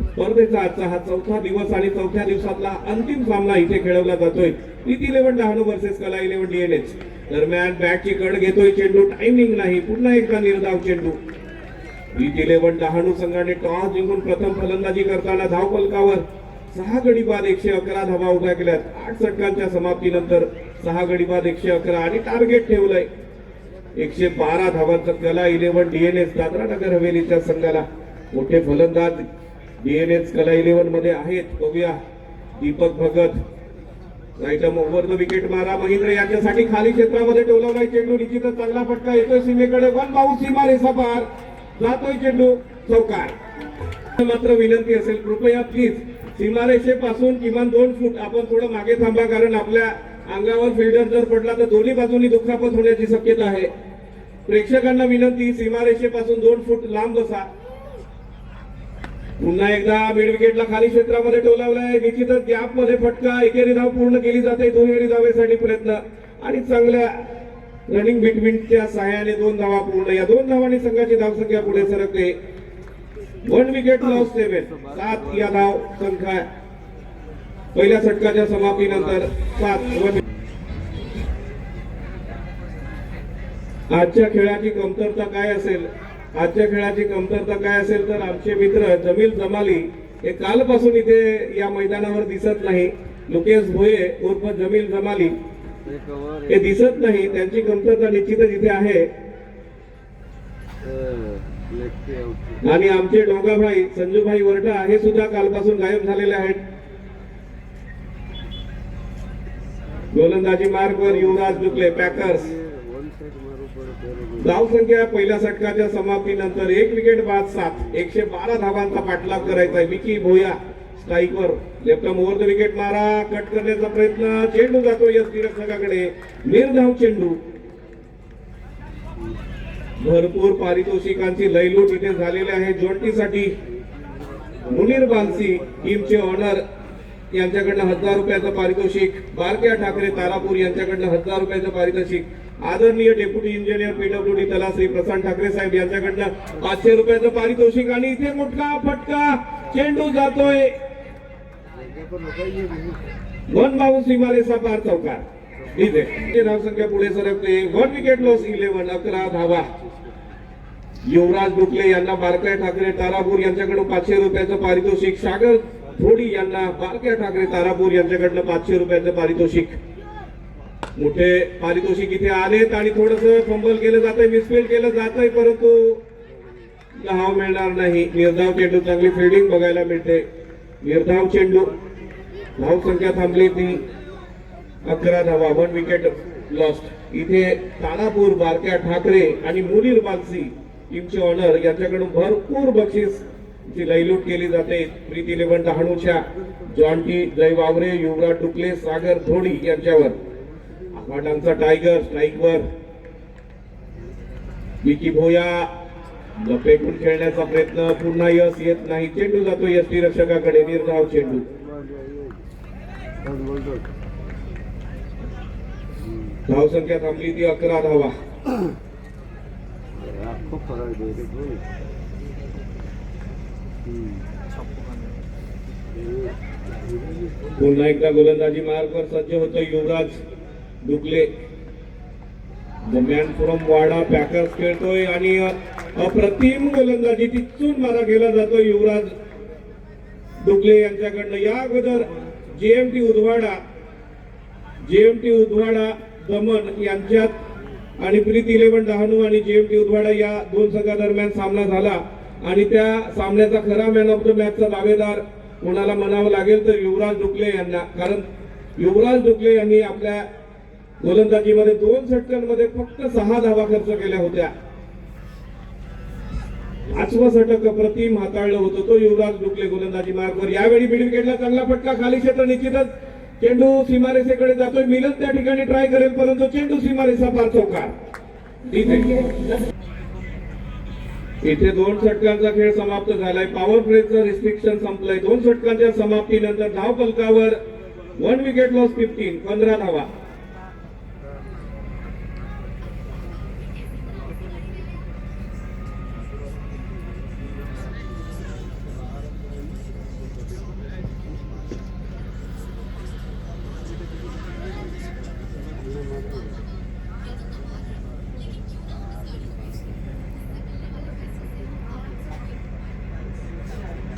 स्पर्धेचा आजचा हा चौथा दिवस आणि चौथ्या दिवसातला अंतिम सामना इथे खेळवला जातोय. प्रीत 11 डहाणू वर्सेस कला 11 DNS. दरम्यान बॅटची कड घेतोय चेंडू, टायमिंग नाही, पुन्हा एकदा निर्धाव चेंडू. प्रीत 11 डहाणू संघाने टॉस जिंकून प्रथम फलंदाजी करताना धावफलकावर 6 गडी बाद 111 धावा उभ्या केल्यात. 8 षटकांच्या समाप्तीनंतर 6 गडी बाद 111 आणि टार्गेट ठेवलंय 112 धावांचं कला 11 DNS दादरा नगर हवेलीच्या संघाला. मोठे फलंदाज DNS कला 11 मध्ये आहेत. बघूया Deepak Bhagat. Right arm over the wicket मारा महिंद्र यांच्यासाठी खाली क्षेत्रामध्ये टोलवलाय चेंडू. निश्चितच चांगला फटका येतोय सीमेकडे. वन बाउंस सीमा रेषा पार जातोय चेंडू, चौकार. मात्र विनंती असेल कृपया प्लीज सीमारेषेपासून किमान 2 फूट आपण थोडं मागे थांबा, कारण आपल्या अंगावर फिल्डर जर पडला तर दोन्ही बाजूनी दुखापत होण्याची शक्यता आहे. प्रेक्षकांना विनंती, सीमारेषेपासून 2 फूट लांब बसा. पुन्हा एकदा मिड विकेटला खाली क्षेत्रामध्ये टोलावलाय. निश्चितच गॅप मध्ये फटका. एकेरी धाव पूर्ण केली जाते. दुहेरी धावेसाठी प्रयत्न आणि चांगल्या रनिंग बिटवीनच्या सहाय्याने 2 धावा पूर्ण. या 2 धावांनी संघाची धावसंख्या पुढे सरकते. 1 विकेट लॉस 7 या धाव संख्या पहिल्या षटकाच्या समाप्तीनंतर 7. आजच्या खेळाची कमतरता काय असेल? आजच्या खेळाची कमतरता काय असेल तर आमचे मित्र जमील जमाली हे कालपासून इथे या मैदानावर दिसत नाही. लुकेश भोये उर्फ जमील जमाली हे दिसत नाही. त्यांची कमतरता निश्चितच इथे आहे. आणि आमचे डोंगाभाई संजूभाई वरटा हे सुद्धा कालपासून गायब झालेले आहेत. गोलंदाजी मार्कवर युवराज दुकले पॅकर्स. धावसंख्या पहिल्या षटकाच्या समाप्तीनंतर 1 विकेट बाद 7. 112 धावांचा पाठलाग करायचा आहे. विकी भोया स्ट्राईकवर. लेफ्ट ओव्हर द विकेट मारा कट करण्याचा प्रयत्न. चेंडू जातो यश संघाकडे. निर्धाव चेंडू. भरपूर पारितोषिकांची लयलूट इथे झालेली आहे. जोंटीसाठी मुनीर बालसी टीमचे ऑनर यांच्याकडनं 1000 रुपयाचं पारितोषिक. बारक्या ठाकरे तारापूर यांच्याकडनं 1000 रुपयाचं पारितोषिक. आदरणीय deputy engineer PWD Talasari Prashant Thakare saheb यांच्याकडनं 500 रुपयाचं पारितोषिक. आणि इथे मोठा फटका. चेंडू जातोय वन बाउंस सीमारेषा पार, चौकार. इथे धावसंख्या पुढे सरकते. 1 विकेट लॉस 11. 11 धावा. युवराज डुकले यांना बारक्या ठाकरे तारापूर यांच्याकडून 500 रुपयाचं पारितोषिक. सागर थोडी यांना बारक्या ठाकरे तारापूर यांच्याकडनं 500 रुपयाचं पारितोषिक. मोठे पारितोषिक इथे आलेत आणि थोडस फंबल केलं जातंय, मिसफील्ड केलं जातंय, परंतु धाव मिळणार नाही. निर्धाव चेंडू. चांगली फिल्डिंग बघायला मिळते. निर्धाव चेंडू. धाव संख्या थांबली ती 11 धावा. 1 विकेट लॉस्ट. इथे तारापूर बारक्या ठाकरे आणि मुनीर बालसी टीमचे ऑनर यांच्याकडून भरपूर बक्षीस ची लयलूट केली जाते. प्रीत 11 डहाणूच्या जॉन्टी जय वावरे, युवराज डुकले, सागर धोडी यांच्यावर. आव्हाडांचा टायगर स्ट्राईकवर. विकी भोया लपेटून खेळण्याचा प्रयत्न. पुन्हा यश येत नाही. चेंडू जातो यष्टी रक्षकाकडे. निर्धाव चेंडू. धावसंख्या थांबली ती 11 धावा. पुन्हा एकदा गोलंदाजी मार्गवर सज्ज होतो युवराज डुकले. दरम्यान फ्रॉम वाडा पॅकर्स खेळतोय आणि अप्रतिम गोलंदाजी तिथून मारा केला जातो युवराज डुकले यांच्याकडनं. या अगोदर JMT उदवाडा दमन यांच्यात आणि प्रीत 11 डहाणू आणि JMT उदवाडा या 2 संघादरम्यान सामना झाला आणि त्या सामन्याचा खरा मॅन ऑफ द मॅचचा दावेदार कोणाला म्हणावं लागेल तर युवराज डुकले यांना. कारण युवराज डुकले यांनी आपल्या गोलंदाजीमध्ये 2 षटकांमध्ये फक्त 6 धावा खर्च केल्या होत्या. 5वं षटक अप्रतिम हाताळलं होतं तो युवराज डुकले गोलंदाजी मार्गवर. यावेळी मिड विकेटला चांगला फटका. खाली क्षेत्र. निश्चितच चेंडू सीमारेषेकडे जातोय. मिलन त्या ठिकाणी ट्राय करेल परंतु चेंडू सीमारेषा पार, चौकार. इथे 2 षटकांचा खेळ समाप्त झालाय. पॉवर प्लेचं रिस्ट्रिक्शन संपलंय. 2 षटकांच्या समाप्तीनंतर धाव फलकावर 1 विकेट लॉस 15 धावा.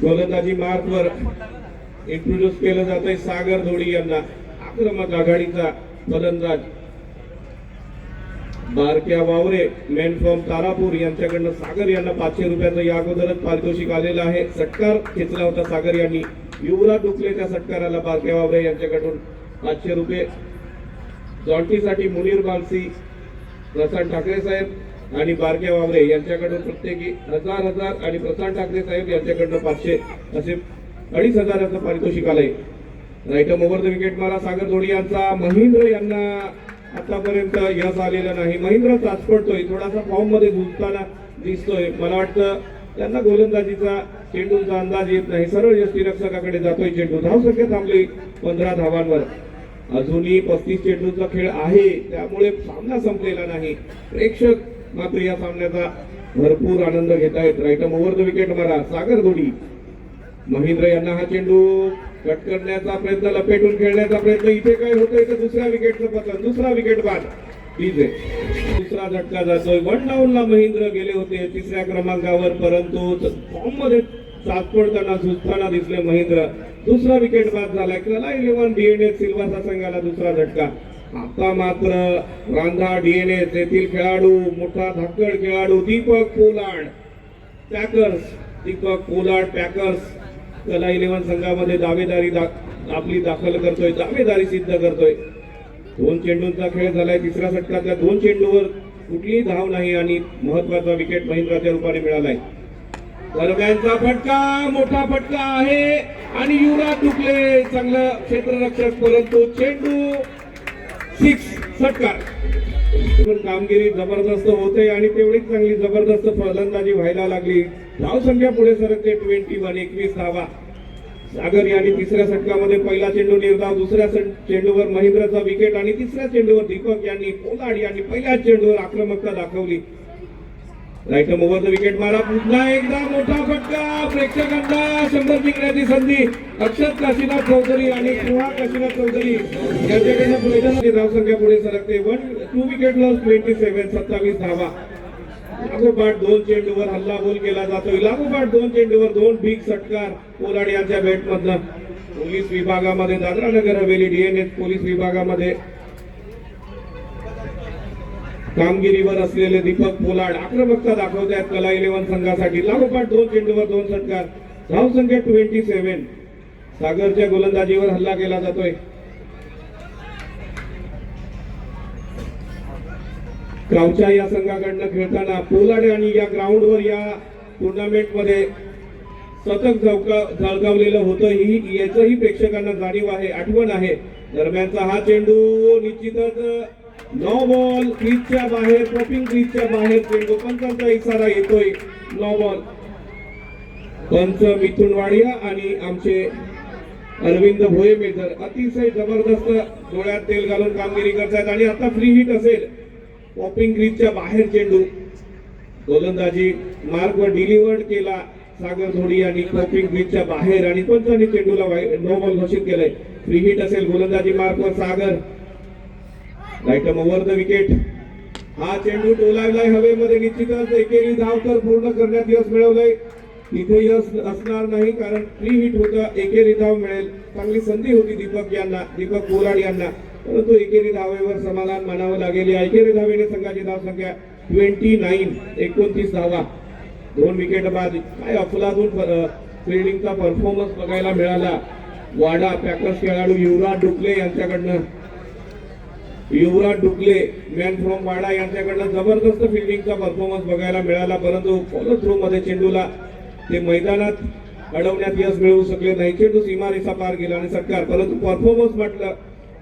गोलंदाजी मार्कवर इंट्रोड्यूस केलं जात आहे सागर धोडी यांना. आक्रमक आघाडीचा फलंदाज बारक्या वावरे मेन फ्रॉम तारापूर यांच्याकडनं सागर यांना 500 रुपयाचं या अगोदरच पारितोषिक आलेलं आहे. षटकार खेचला होता सागर यांनी. युवराज डुकलेच्या षटकाराला बारक्या वावरे यांच्याकडून 500 रुपये. जॉन्टीसाठी मुनीर बालसी, प्रशांत ठाकरे साहेब आणि बारक्या वावरे यांच्याकडून प्रत्येकी 1000 आणि प्रशांत ठाकरे साहेब यांच्याकडनं 500 असे 2500 पारितोषिक आलंय. राईटम ओव्हर द विकेट मारा सागर धोडी यांचा. महेंद्र यांना आतापर्यंत यश आलेलं नाही. महेंद्र चाचपडतोय, थोडासा फॉर्म मध्ये झुकताना दिसतोय. मला वाटतं त्यांना गोलंदाजीचा चेंडूचा अंदाज येत नाही. सरळ यष्टीरक्षकाकडे जातोय चेंडू. धावसंख्या थांबली 15 धावांवर. अजूनही 35 चेंडूचा खेळ आहे, त्यामुळे सामना संपलेला नाही. प्रेक्षक मात्र या सामन्याचा भरपूर आनंद घेत आहेत. राईटम ओव्हर द विकेट मारा सागर धोडी. महेंद्र यांना हा चेंडू कट करण्याचा प्रयत्न, लपेटून खेळण्याचा प्रयत्न. इथे काय होतंय तर दुसऱ्या विकेटचं पतन. दुसरा विकेट बाद. ठीक आहे, दुसरा झटका जातोय. 1 डाऊनला महेंद्र गेले होते 3ऱ्या क्रमांकावर, परंतु फॉर्म मध्ये चाचपडताना झुजताना दिसले महेंद्र. दुसरा विकेट बाद झालाय. कला 11 डीएनएस सिल्वासा संघाला दुसरा झटका. आता मात्र रांधा डीएनएस येथील खेळाडू, मोठा धाकड खेळाडू Deepak Pollard packers. Deepak Pollard packers कला 11 संघामध्ये आपली दाखल करतोय, दावेदारी सिद्ध करतोय. 2 चेंडूंचा खेळ झालाय. तिसऱ्या षटकातल्या 2 चेंडूवर कुठलीही धाव नाही आणि महत्वाचा विकेट महेंद्राच्या रूपाने मिळालाय. दरम्यानचा फटका, मोठा फटका आहे आणि युवराज डुकले चांगलं क्षेत्ररक्षक, परंतु चेंडू 6 षटकार. कामगिरी जबरदस्त होते आणि तेवढीच चांगली जबरदस्त फलंदाजी व्हायला लागली. धाव संख्या पुढे सरकते 21 धावा. सागर यांनी तिसऱ्या षटकामध्ये पहिला चेंडू निर्धाव, दुसऱ्या चेंडूवर महेंद्रचा विकेट आणि तिसऱ्या चेंडूवर दीपक यांनी, पोलार्ड यांनी पहिल्या चेंडूवर आक्रमकता दाखवली. राईटम ओव्हर द विकेट मारा. पुन्हा एकदा मोठा फटका. प्रेक्षकांना 100 जिंकण्याची संधी. अक्षत काशीनाथ चौधरी आणि सुहा काशीनाथ चौधरी यांच्याकडनं धावसंख्या पुढे सरकते. 2 विकेट लॉस 27 धावा. लागोपाठ 2 चेंडूवर हल्ला बोल केला जातोय. लागोपाठ 2 चेंडूवर 2 बिग षटकार पोलार्ड यांच्या बॅट मधनं. पोलीस विभागामध्ये दादरा नगर हवेली डीएनएस पोलीस विभागामध्ये कामगिरीवर असलेले दीपक पोलार्ड आक्रमकता दाखवत आहेत कला 11 संघासाठी. लागोपाठ 2 चेंडूवर 2 षटकार. धावसंख्या 27. सागरच्या गोलंदाजीवर हल्ला केला जातोय. गावच्या या संघाकडनं खेळताना पोलार्ड आणि या ग्राउंडवर या टुर्नामेंट मध्ये शतक झळकावलेलं होतं. याचंही प्रेक्षकांना जाणीव आहे, आठवण आहे. दरम्यानचा हा चेंडू निश्चितच नो बॉल. क्रीजच्या बाहेर, पॉपिंग क्रीजच्या बाहेर चेंडू. पंचांचा इशारा येतोय नो बॉल. पंच मिथुन वाडिया आणि आमचे अरविंद भोये मेजर अतिशय जबरदस्त डोळ्यात तेल घालून कामगिरी करतात. आणि आता फ्री हिट असेल. पॉपिंग क्रीजच्या बाहेर चेंडू. गोलंदाजी मार्कवर डिलिव्हर्ड केला सागर धोडी यांनी पॉपिंग क्रीजच्या बाहेर आणि पंचांनी चेंडूला नो बॉल घोषित केलंय. फ्री हिट असेल. गोलंदाजी मार्कवर सागर. राईटम ओव्हर द विकेट. हा चेंडू टोलावलाय हवेमध्ये. निश्चितच एकेरी धाव तर पूर्ण करण्यात यश मिळवलंय. तिथे यश असणार नाही कारण फ्री हिट होतं. एकेरी धाव मिळेल. चांगली संधी होती दीपक पोलार्ड यांना, परंतु एकेरी धावेवर समाधान मानावं लागेल. या एकेरी धावेने संघाची धावसंख्या 29 धावा. 2 विकेट बाद. काय अफलातून फिल्डिंगचा परफॉर्मन्स बघायला मिळाला. वाडा पॅकर्स खेळाडू युवराज डुकले यांच्याकडनं. युवराज डुकले मॅन फ्रॉम वाडा यांच्याकडनं जबरदस्त फिल्डिंगचा परफॉर्मन्स बघायला मिळाला, परंतु फॉलो थ्रू मध्ये चेंडूला ते मैदानात अडवण्यात यश मिळवू शकले नाही. चेंडू सीमारेषा पार गेला आणि षटकार, परंतु परफॉर्मन्स म्हटलं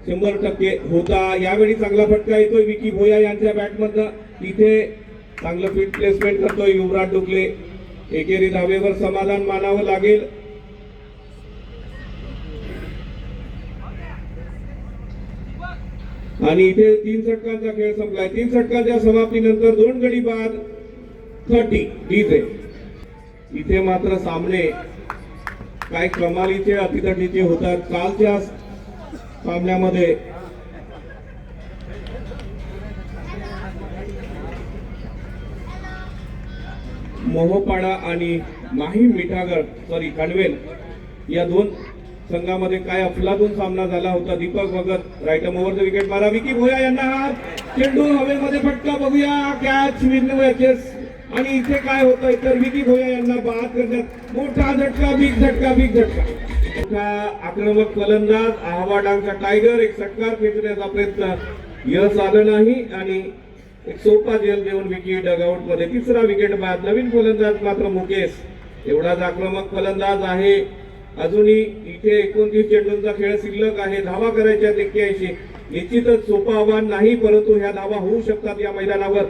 100% होता. यावेळी चांगला फटका येतोय विकी भोया यांच्या बॅटमधनं. तिथे चांगलं फिट प्लेसमेंट करतोय युवराज डुकले. एकेरी धावेवर समाधान मानावं लागेल. आणि इथे 3 षटकांचा खेळ संपलाय. 3 षटकांच्या समाप्तीनंतर 2 गडी बाद 30 डीजे. इथे मात्र सामने काय कमालीचे अतितटीचे होतात. कालच्या सामन्यामध्ये मोहोपाडा आणि माहीम मिठागड कानवेल या 2 संघामध्ये काय अफलातून सामना झाला होता. Deepak Bhagat right over the wicket मारा. विकी भोया यांना हात चेंडू हवेमध्ये फटका बघूया. कॅच विनवेचेस आणि इथे काय होतंय तर विकी भोया यांना बाद करण्यात मोठा झटका. बिग झटका मोठा आक्रमक फलंदाज आव्हाडांचा टायगर. एक षटकार खेचण्याचा प्रयत्न यश आलं नाही आणि एक सोपा जेल देऊन विकी डगआउट मध्ये. 3रा विकेट बाद. नवीन फलंदाज मात्र मुकेश एवढाच आक्रमक फलंदाज आहे. अजूनही इथे 29 चेंडूंचा खेळ शिल्लक आहे. धावा करायच्या 81. निश्चितच सोपं आव्हान नाही, परंतु ह्या धावा होऊ शकतात या मैदानावर.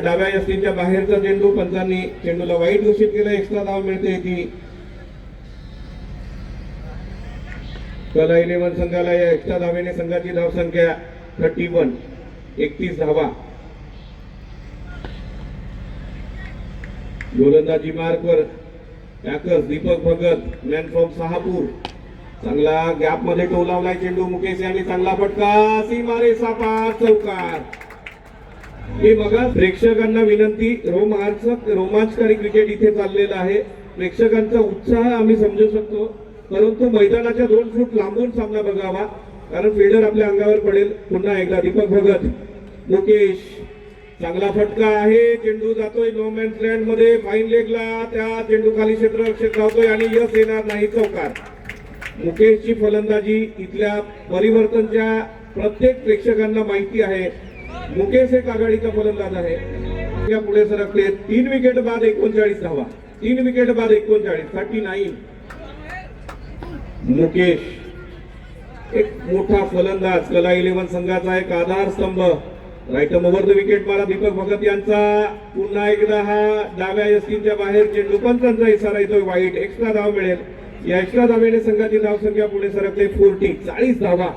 डाव्या यष्टींच्या बाहेरचा चेंडू. पंचांनी चेंडूला वाईट घोषित केलं. एक्स्ट्रा धाव मिळते ती कला 11 संघाला. या एक्स्ट्रा धावेने संघाची धावसंख्या 31. 31 धावा. गोलंदाजी मार्कवर Packers Deepak Bhagat man from Shahapur. चांगला गॅप मध्ये टोलावलाय चेंडू. मुकेश यांनी चांगला फटका. सीमारे सापार चौकार. हे बघा प्रेक्षकांना विनंती. रोमांचकारी क्रिकेट इथे चाललेलं आहे. प्रेक्षकांचा उत्साह आम्ही समजू शकतो, परंतु मैदानाच्या 2 फूट लांबून सामना बघावा, कारण फिल्डर आपल्या अंगावर पडेल. पुन्हा एकदा दीपक भगत. मुकेश चांगला फटका आहे. चेंडू जातोय नो मॅन्स लँड मध्ये. फाईन लेगला त्या चेंडू खाली क्षेत्ररक्षक धावतोय आणि यश येणार नाही. चौकार. मुकेशची फलंदाजी इथल्या परिवर्तनच्या प्रत्येक प्रेक्षकांना माहिती आहे. मुकेश एक आघाडीचा फलंदाज आहे. या पुढे सरकले. 3 विकेट बाद 39 धावा. 3 विकेट बाद 39. 39. मुकेश एक मोठा फलंदाज. कला 11 संघाचा एक आधारस्तंभ. राईट ओव्हर द विकेट मारा दीपक भगत यांचा. पुन्हा एकदा हा डाव्या यष्टींच्या बाहेर चेंडू. पंचांचा इशारा येतोय वाईट. एक्स्ट्रा धाव मिळेल. या एक्स्ट्रा धावेने संघाची धावसंख्या पुढे सरकते 40 धावा.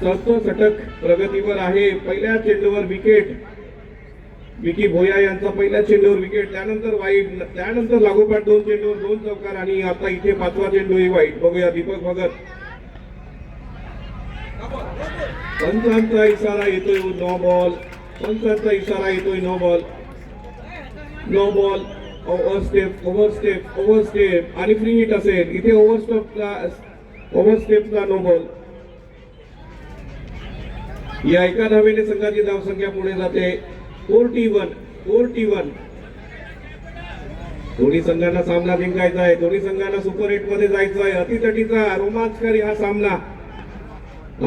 4थं षटक प्रगतीवर आहे. पहिल्या चेंडूवर विकेट. विकी भोया यांचा पहिल्या चेंडूवर विकेट. त्यानंतर वाईट. त्यानंतर लागोपाठ 2 चेंडूवर 2 चौकार आणि आता इथे 5वा चेंडूही वाईट. बघूया दीपक भगत. पंचांचा इशारा येतोय नो बॉल. पंचांचा इशारा येतोय no ball. No ball. Over step आणि फ्री हिट असेल. इथे ओव्हर स्टेपचा नो बॉल. या एका धावेने संघाची धावसंख्या पुढे जाते 41. दोन्ही संघांना सामना जिंकायचा आहे. दोन्ही संघांना सुपर 8 मध्ये जायचं आहे. अतितटीचा रोमांचकारी हा सामना.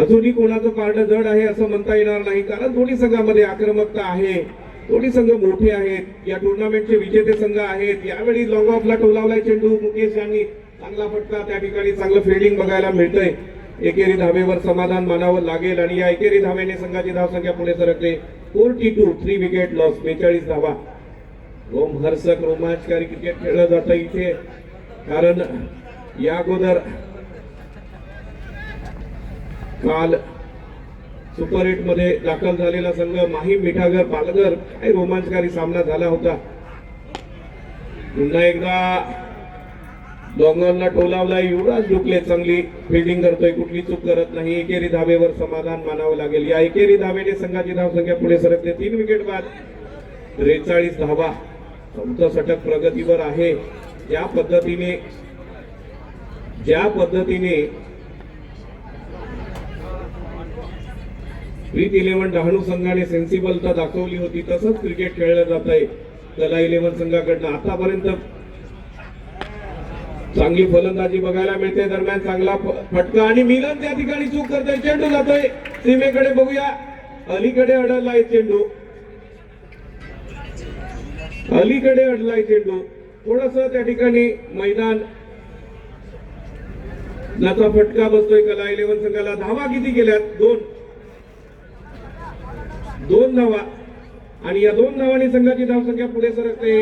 अजूनही कोणाचं पारडं जड आहे असं म्हणता येणार नाही, कारण दोन्ही संघामध्ये आक्रमकता आहे. दोन्ही संघ मोठे आहेत. या टुर्नामेंटचे विजेते संघ आहेत. यावेळी लॉंग ऑफला टोलावलाय चेंडू. मुकेश यांनी चांगला फटका. त्या ठिकाणी चांगलं फिल्डिंग बघायला मिळतंय. एकेरी धावेवर समाधान मानावं लागेल आणि या एकेरी धावेने संघाची धावसंख्या पुढे सरकते 42. 3 विकेट लॉस. 42 धावा. रोमहर्षक रोमांचकारी क्रिकेट खेळलं जातं इथे, कारण या अगोदर काल सुपर 8 मध्ये दाखल झालेला संघ माहीम मिठागर पालघर. काय रोमांचकारी सामना झाला होता. पुन्हा एकदा डोंगरला टोलावलाय. युवराज डुकले चांगली फिल्डिंग करतोय. कुठली चूक करत नाही. एकेरी धावेवर समाधान मानावं लागेल. या एकेरी धावेने संघाची धावसंख्या पुढे सरकते 3 विकेट बाद 43 धावा. 4थं षटक प्रगतीवर आहे. ज्या पद्धतीने प्रीत 11 डहाणू संघाने सेन्सिबलता दाखवली होती, तसंच क्रिकेट खेळलं जात आहे कला 11 संघाकडनं. आतापर्यंत चांगली फलंदाजी बघायला मिळते. दरम्यान चांगला फटका आणि मिलन त्या ठिकाणी चूक करतोय. चेंडू जातोय सीमेकडे. बघूया. अलीकडे अडलाय चेंडू. थोडस त्या ठिकाणी मैदान नाचा फटका बसतोय कला 11 संघाला. धावा किती केल्यात? 2. 2 धावा आणि या 2 धावांनी संघाची धावसंख्या पुढे सरकते.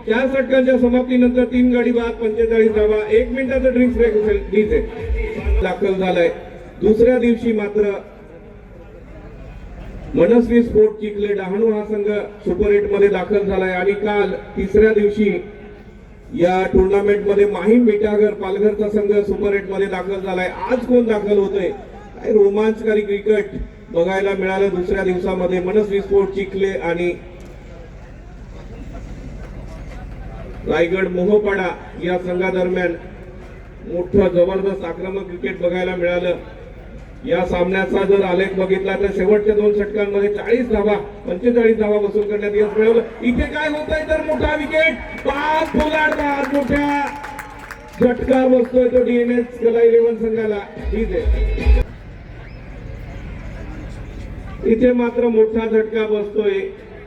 4 षटकांच्या समाप्तीनंतर 3 गडी बाद 45 धावा. 1 मिनिटाचं ड्रिंक्स ब्रेक असेल दाखल झालाय. दुसऱ्या दिवशी मात्र मनस्वी स्पोर्ट चिखले डहाणू हा संघ सुपर 8 मध्ये दाखल झालाय आणि काल तिसऱ्या दिवशी या टुर्नामेंट मध्ये माहीम मिठागर पालघरचा संघ सुपर 8 मध्ये दाखल झालाय. आज कोण दाखल होतोय? काय रोमांचकारी क्रिकेट बघायला मिळालं दुसऱ्या दिवसामध्ये. मनस्वी स्पोर्ट चिखले आणि रायगड मोहपाडा या संघादरम्यान मोठं जबरदस्त आक्रमक क्रिकेट बघायला मिळालं. या सामन्याचा जर आलेख बघितला तर शेवटच्या 2 षटकांमध्ये 40 धावा 45 धावा वसूल करण्यात यश मिळवलं. इथे काय होतंय तर मोठा विकेट 5 पोलाडतात. मोठ्या झटका बसतोय तो डीएनएस कला 11 संघाला. ठीक आहे, इथे मात्र मोठा झटका बसतोय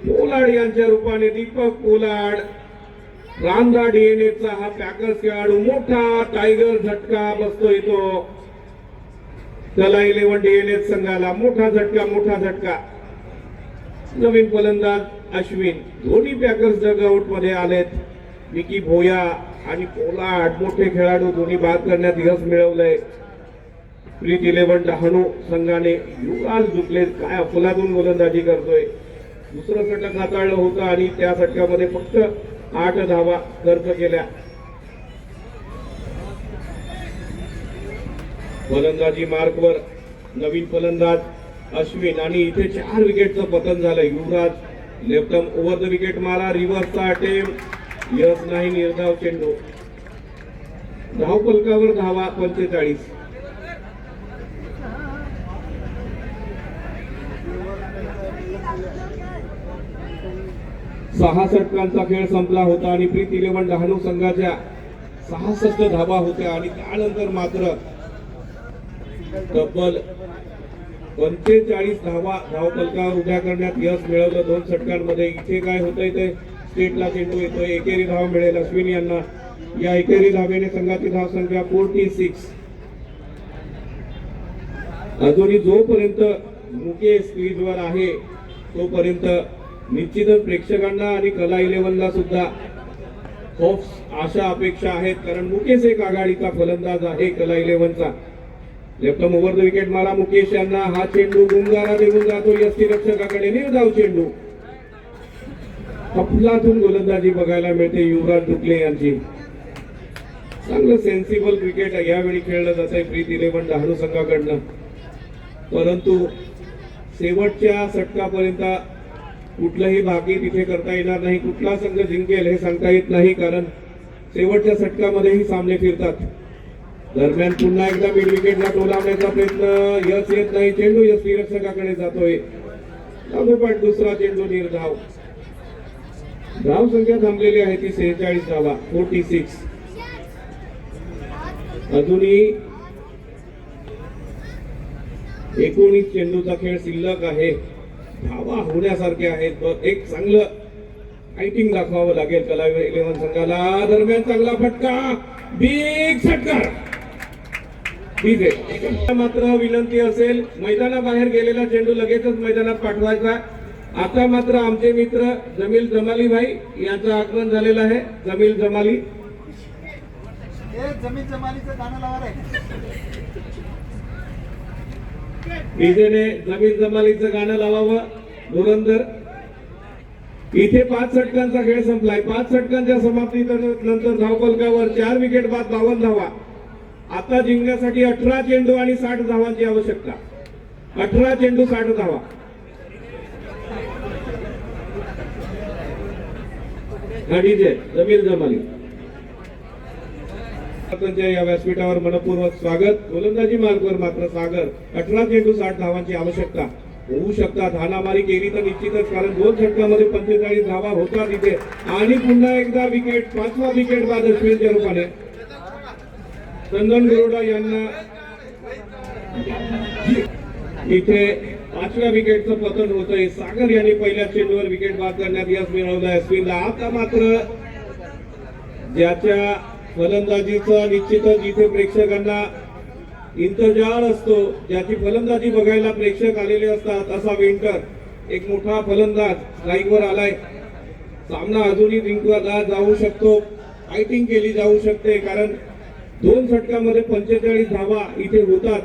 पोलाड यांच्या रूपाने. दीपक पोलाड रांदा डीएनएचा हा पॅकर्स खेळाडू. मोठा टायगर झटका बसतोय तो कला 11 डीएनएस संघाला. मोठा झटका. नवीन फलंदाज अश्विन. दोन्ही पॅकर्स डगआउट मध्ये आलेत. विकी भोया आणि पोलाड मोठे खेळाडू दोन्ही बाद करण्यात यश मिळवलंय. प्रीत 11 डहाणू संघाने युवराज दुखले काय अफलातून गोलंदाजी करतोय. दुसरं षटक हाताळलं होतं आणि त्या षटकामध्ये फक्त 8 धावा खर्च केल्या. फलंदाजी मार्कवर नवीन फलंदाज अश्विन आणि इथे 4 विकेटचं पतन झालं. युवराज लेफ्टम ओव्हर द विकेट मारा. रिव्हर्सचा अटेम्प्ट यश नाही. निर्धाव चेंडू. धावफलकावर धावा 45. सहा षटकांचा खेळ संपला होता आणि प्रीत 11 डहाणू संघाच्या 66 धावा होत्या आणि त्यानंतर मात्र तब्बल 45 धावा धावफलकावर उभ्या करण्यात यश मिळवलं 2 षटकांमध्ये. इथे काय होतंय ते स्टेटला चेंडू येतोय. एकेरी धाव मिळेल अश्विन यांना. या एकेरी धावेने संघाची धावसंख्या 46. अजूनही जोपर्यंत मुकेश स्क्रीजवर आहे तोपर्यंत निश्चितच प्रेक्षकांना आणि कला 11ला सुद्धा खूप आशा अपेक्षा आहेत. कारण मुकेश एक आघाडीचा फलंदाज आहे कला 11चा. लेफ्टम ओव्हर द विकेट मारा मुकेश यांना. हा चेंडू गुंगारा देऊन जातो यष्टीरक्षकाकडे. निर्धाव चेंडू. अफलातून गोलंदाजी बघायला मिळते युवराज दुखले यांची. चांगलं सेन्सिबल क्रिकेट यावेळी खेळलं जात आहे प्रीत 11 डहाणू संघाकडनं. परंतु शेवटच्या षटकापर्यंत कुठलंही भागी तिथे करता येणार नाही. कुठला संघ जिंकेल हे सांगता येत नाही कारण शेवटच्या षटकामध्येही सामने फिरतात. दरम्यान पुन्हा एकदा मिड विकेटला टोलावण्याचा प्रयत्न यश येत नाही. चेंडू यष्टीरक्षकाकडे जातोय. लागोपाठ दुसरा चेंडू निर्धाव. धाव संख्या थांबलेली आहे ती 46 धावा 46. अजूनही 19 चेंडूचा खेळ शिल्लक आहे. धावा होण्यासारखे आहेत. एक चांगलं फायटिंग दाखवावं लागेल कला 11 संघाला. दरम्यान चांगला फटका. बिग षटकार. ठीक आहे, मात्र विनंती असेल मैदानाबाहेर गेलेला चेंडू लगेचच मैदानात पाठवायचा. आता मात्र आमचे मित्र जमील जमाली भाई यांचं आगमन झालेलं आहे. जमील जमाली. हे जमीन जमालीचं गाणं लावा रे. डीजेने जमीन जमालीचं गाणं लावावं. धुरंधर. इथे 5 षटकांचा खेळ संपलाय. 5 षटकांच्या समाप्ती नंतर धावफलकावर 4 विकेट बाद 52 धावा. आता जिंकण्यासाठी 18 चेंडू आणि 60 धावांची आवश्यकता. 18 चेंडू 60 धावा. डीजे जमील जमाली या व्यासपीठावर मनपूर्वक स्वागत. गोलंदाजी मार्गवर मात्र सागर. 18 चेंडू 60 धावांची आवश्यकता. होऊ शकतात. हाणामारी केली तर निश्चितच कारण 2 षटकामध्ये 45 धावा होतात इथे. आणि पुन्हा एकदा विकेट 5वा विकेट बाद अश्विनच्या रूपाने. चंदन गरोडा यांना इथे 5व्या विकेटचं पतन होतंय. सागर यांनी पहिल्या चेंडूवर विकेट बाद करण्यात यश मिळवलंय अश्विनला. आता मात्र ज्याच्या फलंदाजीचा निश्चितच इथे प्रेक्षकांना इंतजार असतो, ज्याची फलंदाजी बघायला प्रेक्षक आलेले असतात, असा विंटर एक मोठा फलंदाज स्ट्राईकवर आलाय. सामना अजूनही जिंकला जाऊ शकतो, फायटिंग केली जाऊ शकते, कारण 2 षटकामध्ये 45 धावा इथे होतात.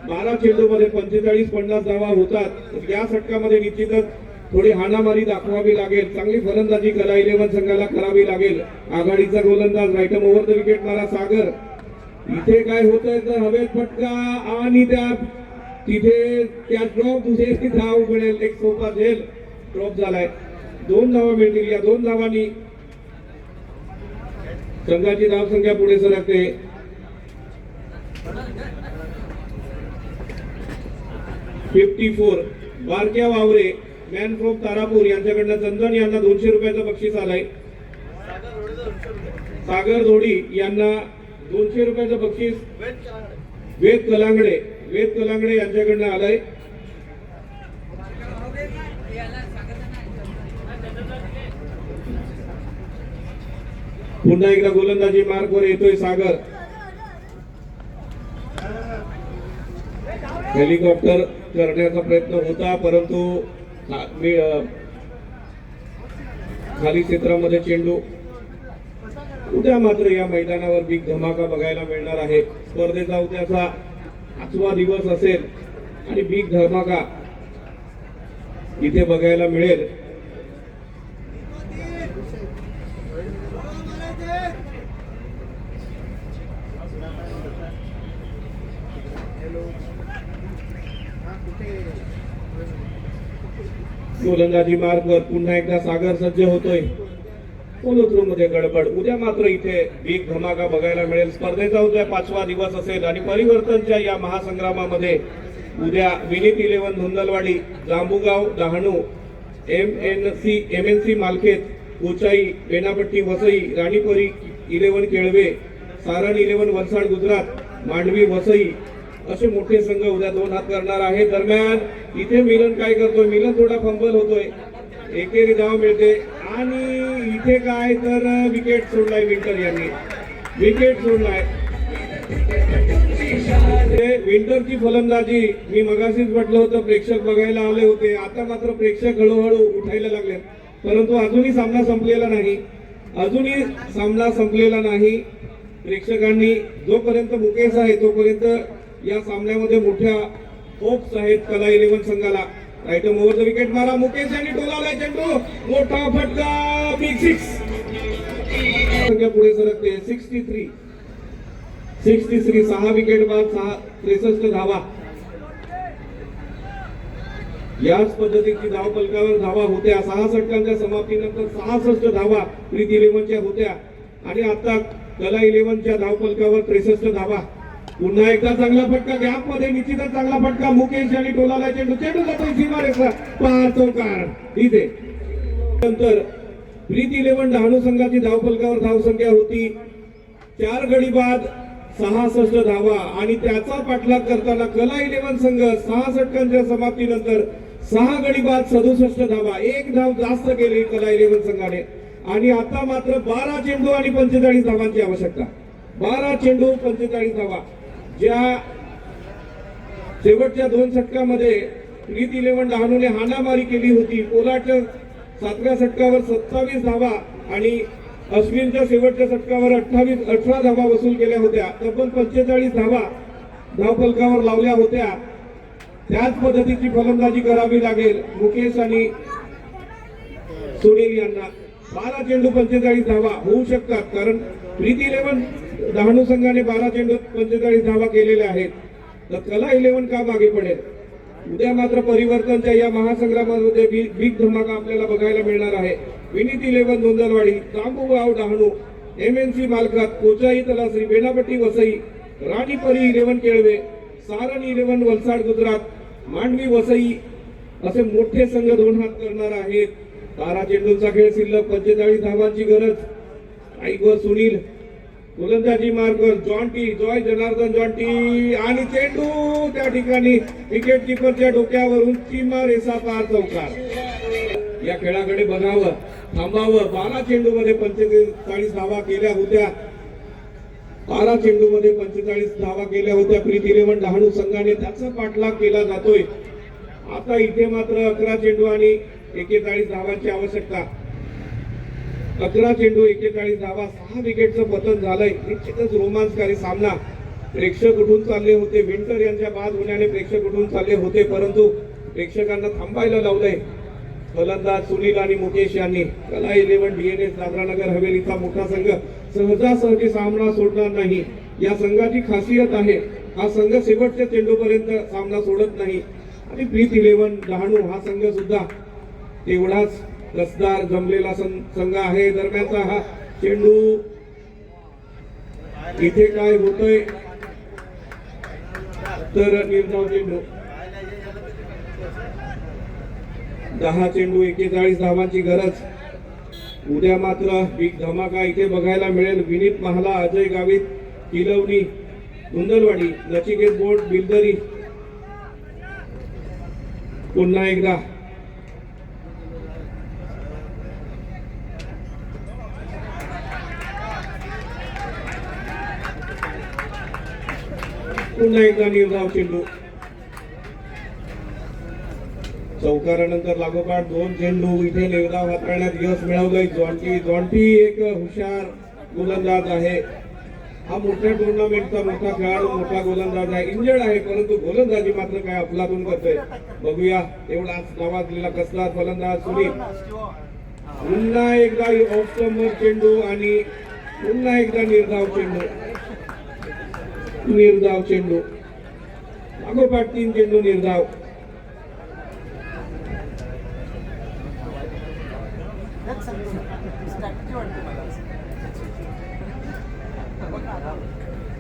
12 चेंडूमध्ये 45-50 धावा होतात. या षटकामध्ये निश्चितच थोडी हाणामारी दाखवावी लागेल. चांगली फलंदाजी कला 11 संघाला करावी लागेल. आघाडीचा गोलंदाज राईटम ओव्हर द विकेट मारा सागर. इथे काय होतंय तर हवेत फटका आणि तिथे त्या ड्रॉप दुसरी धाव मिळेल. एक सोपा झेल ड्रॉप झालाय. 2 धावा मिळतील. या 2 धावांनी संघाची धाव संख्या पुढे सरकते. बारक्या वावरे मॅन फ्रॉम तारापूर यांच्याकडनं चंदन यांना 200 रुपयाचं बक्षीस आलंय. सागर धोडी यांना 200 रुपयाचं बक्षीस वेद कलांगडे यांच्याकडनं आलंय. पुन्हा एकदा गोलंदाजी मार्कवर येतोय सागर. हेलिकॉप्टर करण्याचा प्रयत्न होता, परंतु खाली क्षेत्रामध्ये चेंडू. उद्या मात्र या मैदानावर बिग धमाका बघायला मिळणार आहे. स्पर्धेचा उद्याचा 5वा दिवस असेल आणि बिग धमाका इथे बघायला मिळेल. गोलंदाजी मार्कवर पुन्हा एकदा सागर सज्ज होतोय. पोलो मध्ये गडबड. उद्या मात्र इथे बिग धमाका बघायला मिळेल. स्पर्धेचा उद्या 5वा दिवस असेल आणि परिवर्तनच्या या महासंग्रामामध्ये उद्या विनीत 11 धुंदलवाडी, जांबुगाव डहाणू, MNC मालखेत, कोचाई, बेनापट्टी वसई, राणीपरी 11 केळवे, सारण 11 वलसाड गुजरात, मांडवी वसई असे मोठे संघ उद्या 2 हात करणार आहे. दरम्यान इथे मिलन काय करतोय? मिलन थोडा फंबल होतोय. एकेरी धाव मिळते आणि इथे काय तर विकेट सोडलाय. विंटर यांनी विकेट सोडलाय. विंटरची फलंदाजी मी मगाशीच म्हटलं होतं, प्रेक्षक बघायला आले होते. आता मात्र प्रेक्षक हळूहळू उठायला लागले, परंतु अजूनही सामना संपलेला नाही. प्रेक्षकांनी जोपर्यंत मुकेश आहे तोपर्यंत या सामन्यामध्ये मोठ्या होप्स आहेत कला 11 संघाला. राईटम ओव्हर द विकेट मारा. मुकेश यांनी टोलावलाय चेंडू. मोठा फटका. बिग 6 संख्या पुढे सरकते. 63 6 विकेट बाद 63 धावा. याच पद्धतीची धाव फलकावर धावा होत्या. 6 षटकांच्या समाप्तीनंतर 66 धावा प्रीत 11च्या होत्या आणि आता कला 11च्या धाव फलकावर 63 धावा. पुन्हा एकदा चांगला फटका. गॅप मध्ये निश्चितच चांगला फटका. मुकेश यांनी टोलाला चेंडू जातोय सीमारेषा पार. चौकार इथे. नंतर प्रीत 11 डहाणू संघाची धाव फलकावर धाव संख्या होती 4 गडी बाद 66 धावा आणि त्याचा पाठलाग करताना कला 11 संघ 6 षटकांच्या समाप्तीनंतर 6 गडी बाद 67 धावा. 1 धाव जास्त केली कला 11 संघाने आणि आता मात्र 12 चेंडू आणि 45 धावांची आवश्यकता. 12 चेंडू 45 धावा. ज्या शेवटच्या 2 षटकामध्ये प्रीत 11 डहाणूने हाणामारी केली होती. पोलाट 7व्या षटकावर 27 धावा आणि अश्विनच्या शेवटच्या षटकावर 18 धावा वसूल केल्या होत्या. तब्बल 45 धावा धाव फलकावर लावल्या होत्या. त्याच पद्धतीची फलंदाजी करावी लागेल मुकेश आणि सुनील यांना. 12 चेंडू 45 धावा होऊ शकतात, कारण प्रीत 11 डहाणू संघाने 12 चेंडू 45 धावा केलेल्या आहेत. तर कला 11 का मागे पडेल? उद्या मात्र परिवर्तनच्या या महासंग्रामामध्ये बिग धमाका आपल्याला बघायला मिळणार आहे. विनीत 11 धुंदलवाडी, जांबुगाव डहाणू, MNC मालखात, कोचाई तलासरी, बेनापट्टी वसई, राणीपरी 11 केळवे, सारण 11 वलसाड गुजरात, मांडवी वसई असे मोठे संघ 2 हात करणार आहेत. 12 चेंडूंचा खेळ शिल्लक, 45 धावांची गरज. आईवर सुनील. गोलंदाजी मार्कर जॉय जनार्दन जॉन्टी आणि चेंडू त्या ठिकाणी विकेट किपरच्या डोक्यावरून सीमा रेषा पार. चौकार. या खेळाकडे बघावं, थांबावं. 12 चेंडू मध्ये 45 धावा केल्या होत्या. 12 चेंडू मध्ये 45 धावा केल्या होत्या प्रीत 11 डहाणू संघाने. त्याचा पाठलाग केला जातोय आता इथे मात्र 11 चेंडू आणि 41 धावांची आवश्यकता. 11 चेंडू 41 धावा, 6 विकेटचं पतन झालंय. निश्चितच रोमांचकारी सामना. प्रेक्षक उठून चालले होते. विंटर यांच्या बाद होण्याने प्रेक्षक उठून चालले होते, परंतु प्रेक्षकांना थांबायला लावलंय फलंदाज सुनील आणि मुकेश यांनी. कला 11 डीएनएस दादरानगर हवेलीचा मोठा संघ सहजासहजी सामना सोडणार नाही. या संघाची खासियत आहे, हा संघ शेवटच्या चेंडूपर्यंत सामना सोडत नाही. आणि प्रीत 11 डहाणू हा संघ सुद्धा तेवढाच कसदार जमलेला संघ आहे. दरम्यानचा हा चेंडू, इथे काय होतंय तर निर्धाव चेंडू. 10 चेंडू 41 धावांची गरज. उद्या मात्र बिग धमाका इथे बघायला मिळेल. विनीत महाला, अजय गावित, किलवणी, कुंदलवाडी, नचिकेत बोर्ड, बिलदरी. पुन्हा एकदा निर्धाव चेंडू. चौकारानंतर लागोपाठ 2 चेंडू. इथे निर्धाव हाताळण्यात यश मिळवलंय जॉन्टी एक हुशार गोलंदाज आहे. हा मोठ्या टुर्नामेंटचा मोठा खेळाडू, मोठा गोलंदाज आहे. इंजर्ड आहे, परंतु गोलंदाजी मात्र काय अफलातून करतोय. बघूया एवढाच नावाजलेला कसला फलंदाज सुनील. पुन्हा एकदा ऑफ स्टंपवर चेंडू आणि पुन्हा एकदा निर्धाव चेंडू. लागोपाठ 3 चेंडू निर्धाव.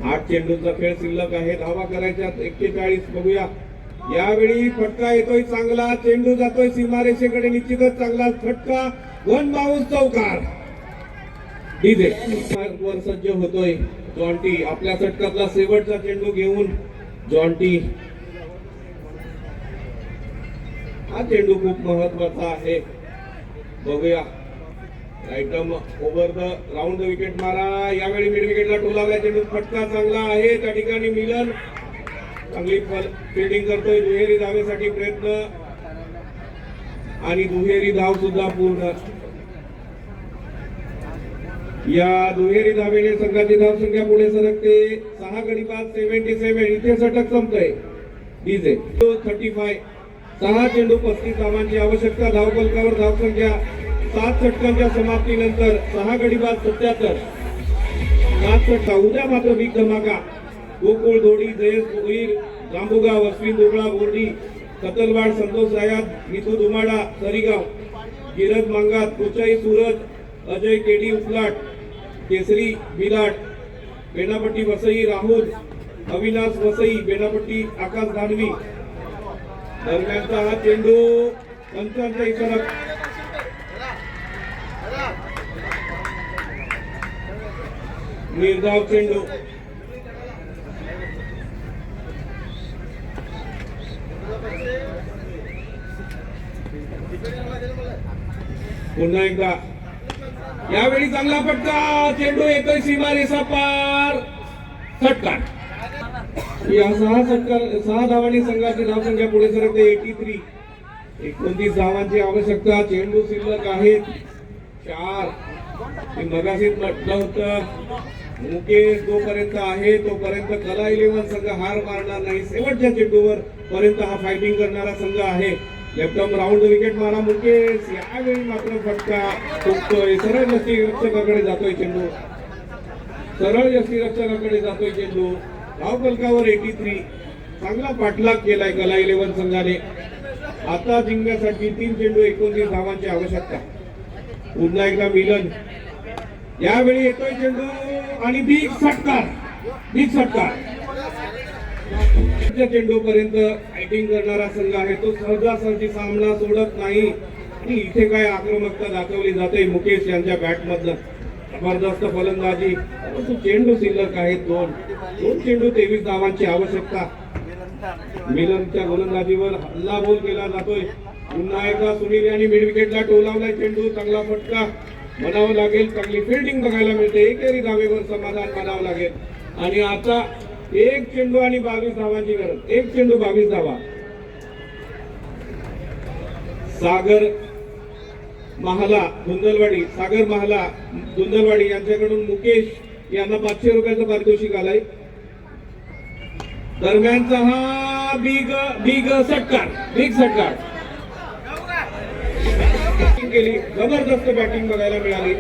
आठ चेंडूचा खेळ शिल्लक आहे. धावा करायच्या 41. बघूया यावेळी फटका येतोय चांगला. चेंडू जातोय सीमारेषेकडे. निश्चितच चांगला फटका. 1 बाउन्स चौकार. डीजे वर सज्ज होतोय जॉन्टी. आपल्या षटकातला शेवटचा चेंडू घेऊन जॉन्टी. हा चेंडू खूप महत्वाचा आहे. बघूया item over the round wicket मारा. यावेळी मिड विकेटला टोलावला चेंडू. फटका चांगला आहे. त्या ठिकाणी मिलन चांगली फिल्डिंग करतोय. दुहेरी धावेसाठी प्रयत्न आणि दुहेरी धाव सुद्धा पूर्ण. या दुहेरी धावेने संघाची धावसंख्या पुढे सरकते. 6 गडी बाद 77. इथे षटक संपतंय. डीजे 35. 6 चेंडू 35 धावांची आवश्यकता. धावफलकावर धावसंख्या 7 षटकांच्या समाप्तीनंतर 6 गडी बाद 77. 7 षटका. उद्या मात्र बिग धमाका. गोकुळ, धोडी, जयेश भोईर, जांबुगाव, अश्विन दुबळा, बोर्डी, कतलवाड, संतोष रायात, मिथू दुमाडा, सरीगाव, गिरज मांगात, कोचाई, सूरज, अजय केडी, उपलाट, केसरी, बिलाट, बेनापट्टी वसई, राहुल, अविनाश वसई, बेनापट्टी, आकाश दानवी. दरम्यानचा हा चेंडू पंचांचा इशारा. निर्धाव चेंडू. पुन्हा एकदा यावेळी चांगला फटका. चेंडू येतोय सीमारेषा पार. षटकार. या 6 धावांनी संघाची धावसंख्या पुढे सरकते. 83. 29 धावांची आवश्यकता. चेंडू शिल्लक आहेत 4. मगाशीच म्हटलं होतं मुकेश जोपर्यंत आहे तोपर्यंत कला 11 संघ हार मारणार नाही. शेवटच्या चेंडूवर पर्यंत हा फायटिंग करणारा संघ आहे. लेफ्ट आर्म राऊंड विकेट मारा मुकेश. यावेळी मात्र फटका चुकतोय. सरळ यष्टीरक्षकाकडे जातोय चेंडू. धावफलकावर 83. चांगला पाठलाग केलाय कला 11 संघाने. आता जिंकण्यासाठी 3 चेंडू 29 धावांची आवश्यकता. पुन्हा एकदा मिलन. यावेळी येतोय चेंडू आणि बिग षटकार. चेंडू पर्यंत फायटिंग करणारा संघ आहे. तो सहजासहजी सामना सोडत नाही. आणि इथे काय आक्रमकता दाखवली जाते मुकेश यांच्या बॅट मधनं. जबरदस्त फलंदाजी. परंतु चेंडू शिल्लक आहेत 2 चेंडू 23 धावांची आवश्यकता. मिलनच्या गोलंदाजीवर हल्लाबोल केला जातोय. पुन्हा एकदा सुनील यांनी मिड विकेटला टोलावलाय चेंडू. चांगला फटका म्हणावं लागेल. चांगली फिल्डिंग बघायला मिळते. एकेरी धावेवर समाधान मानावं लागेल. आणि आता 1 चेंडू आणि 22 धावांची गरज. 1 चेंडू 22 धावा. सागर महाला धुंदलवाडी यांच्याकडून मुकेश यांना 500 रुपयाचं पारितोषिक आलंय. दरम्यानचा हा बिग षटकार केली, जबरदस्त बॅटिंग बघायला मिळाली.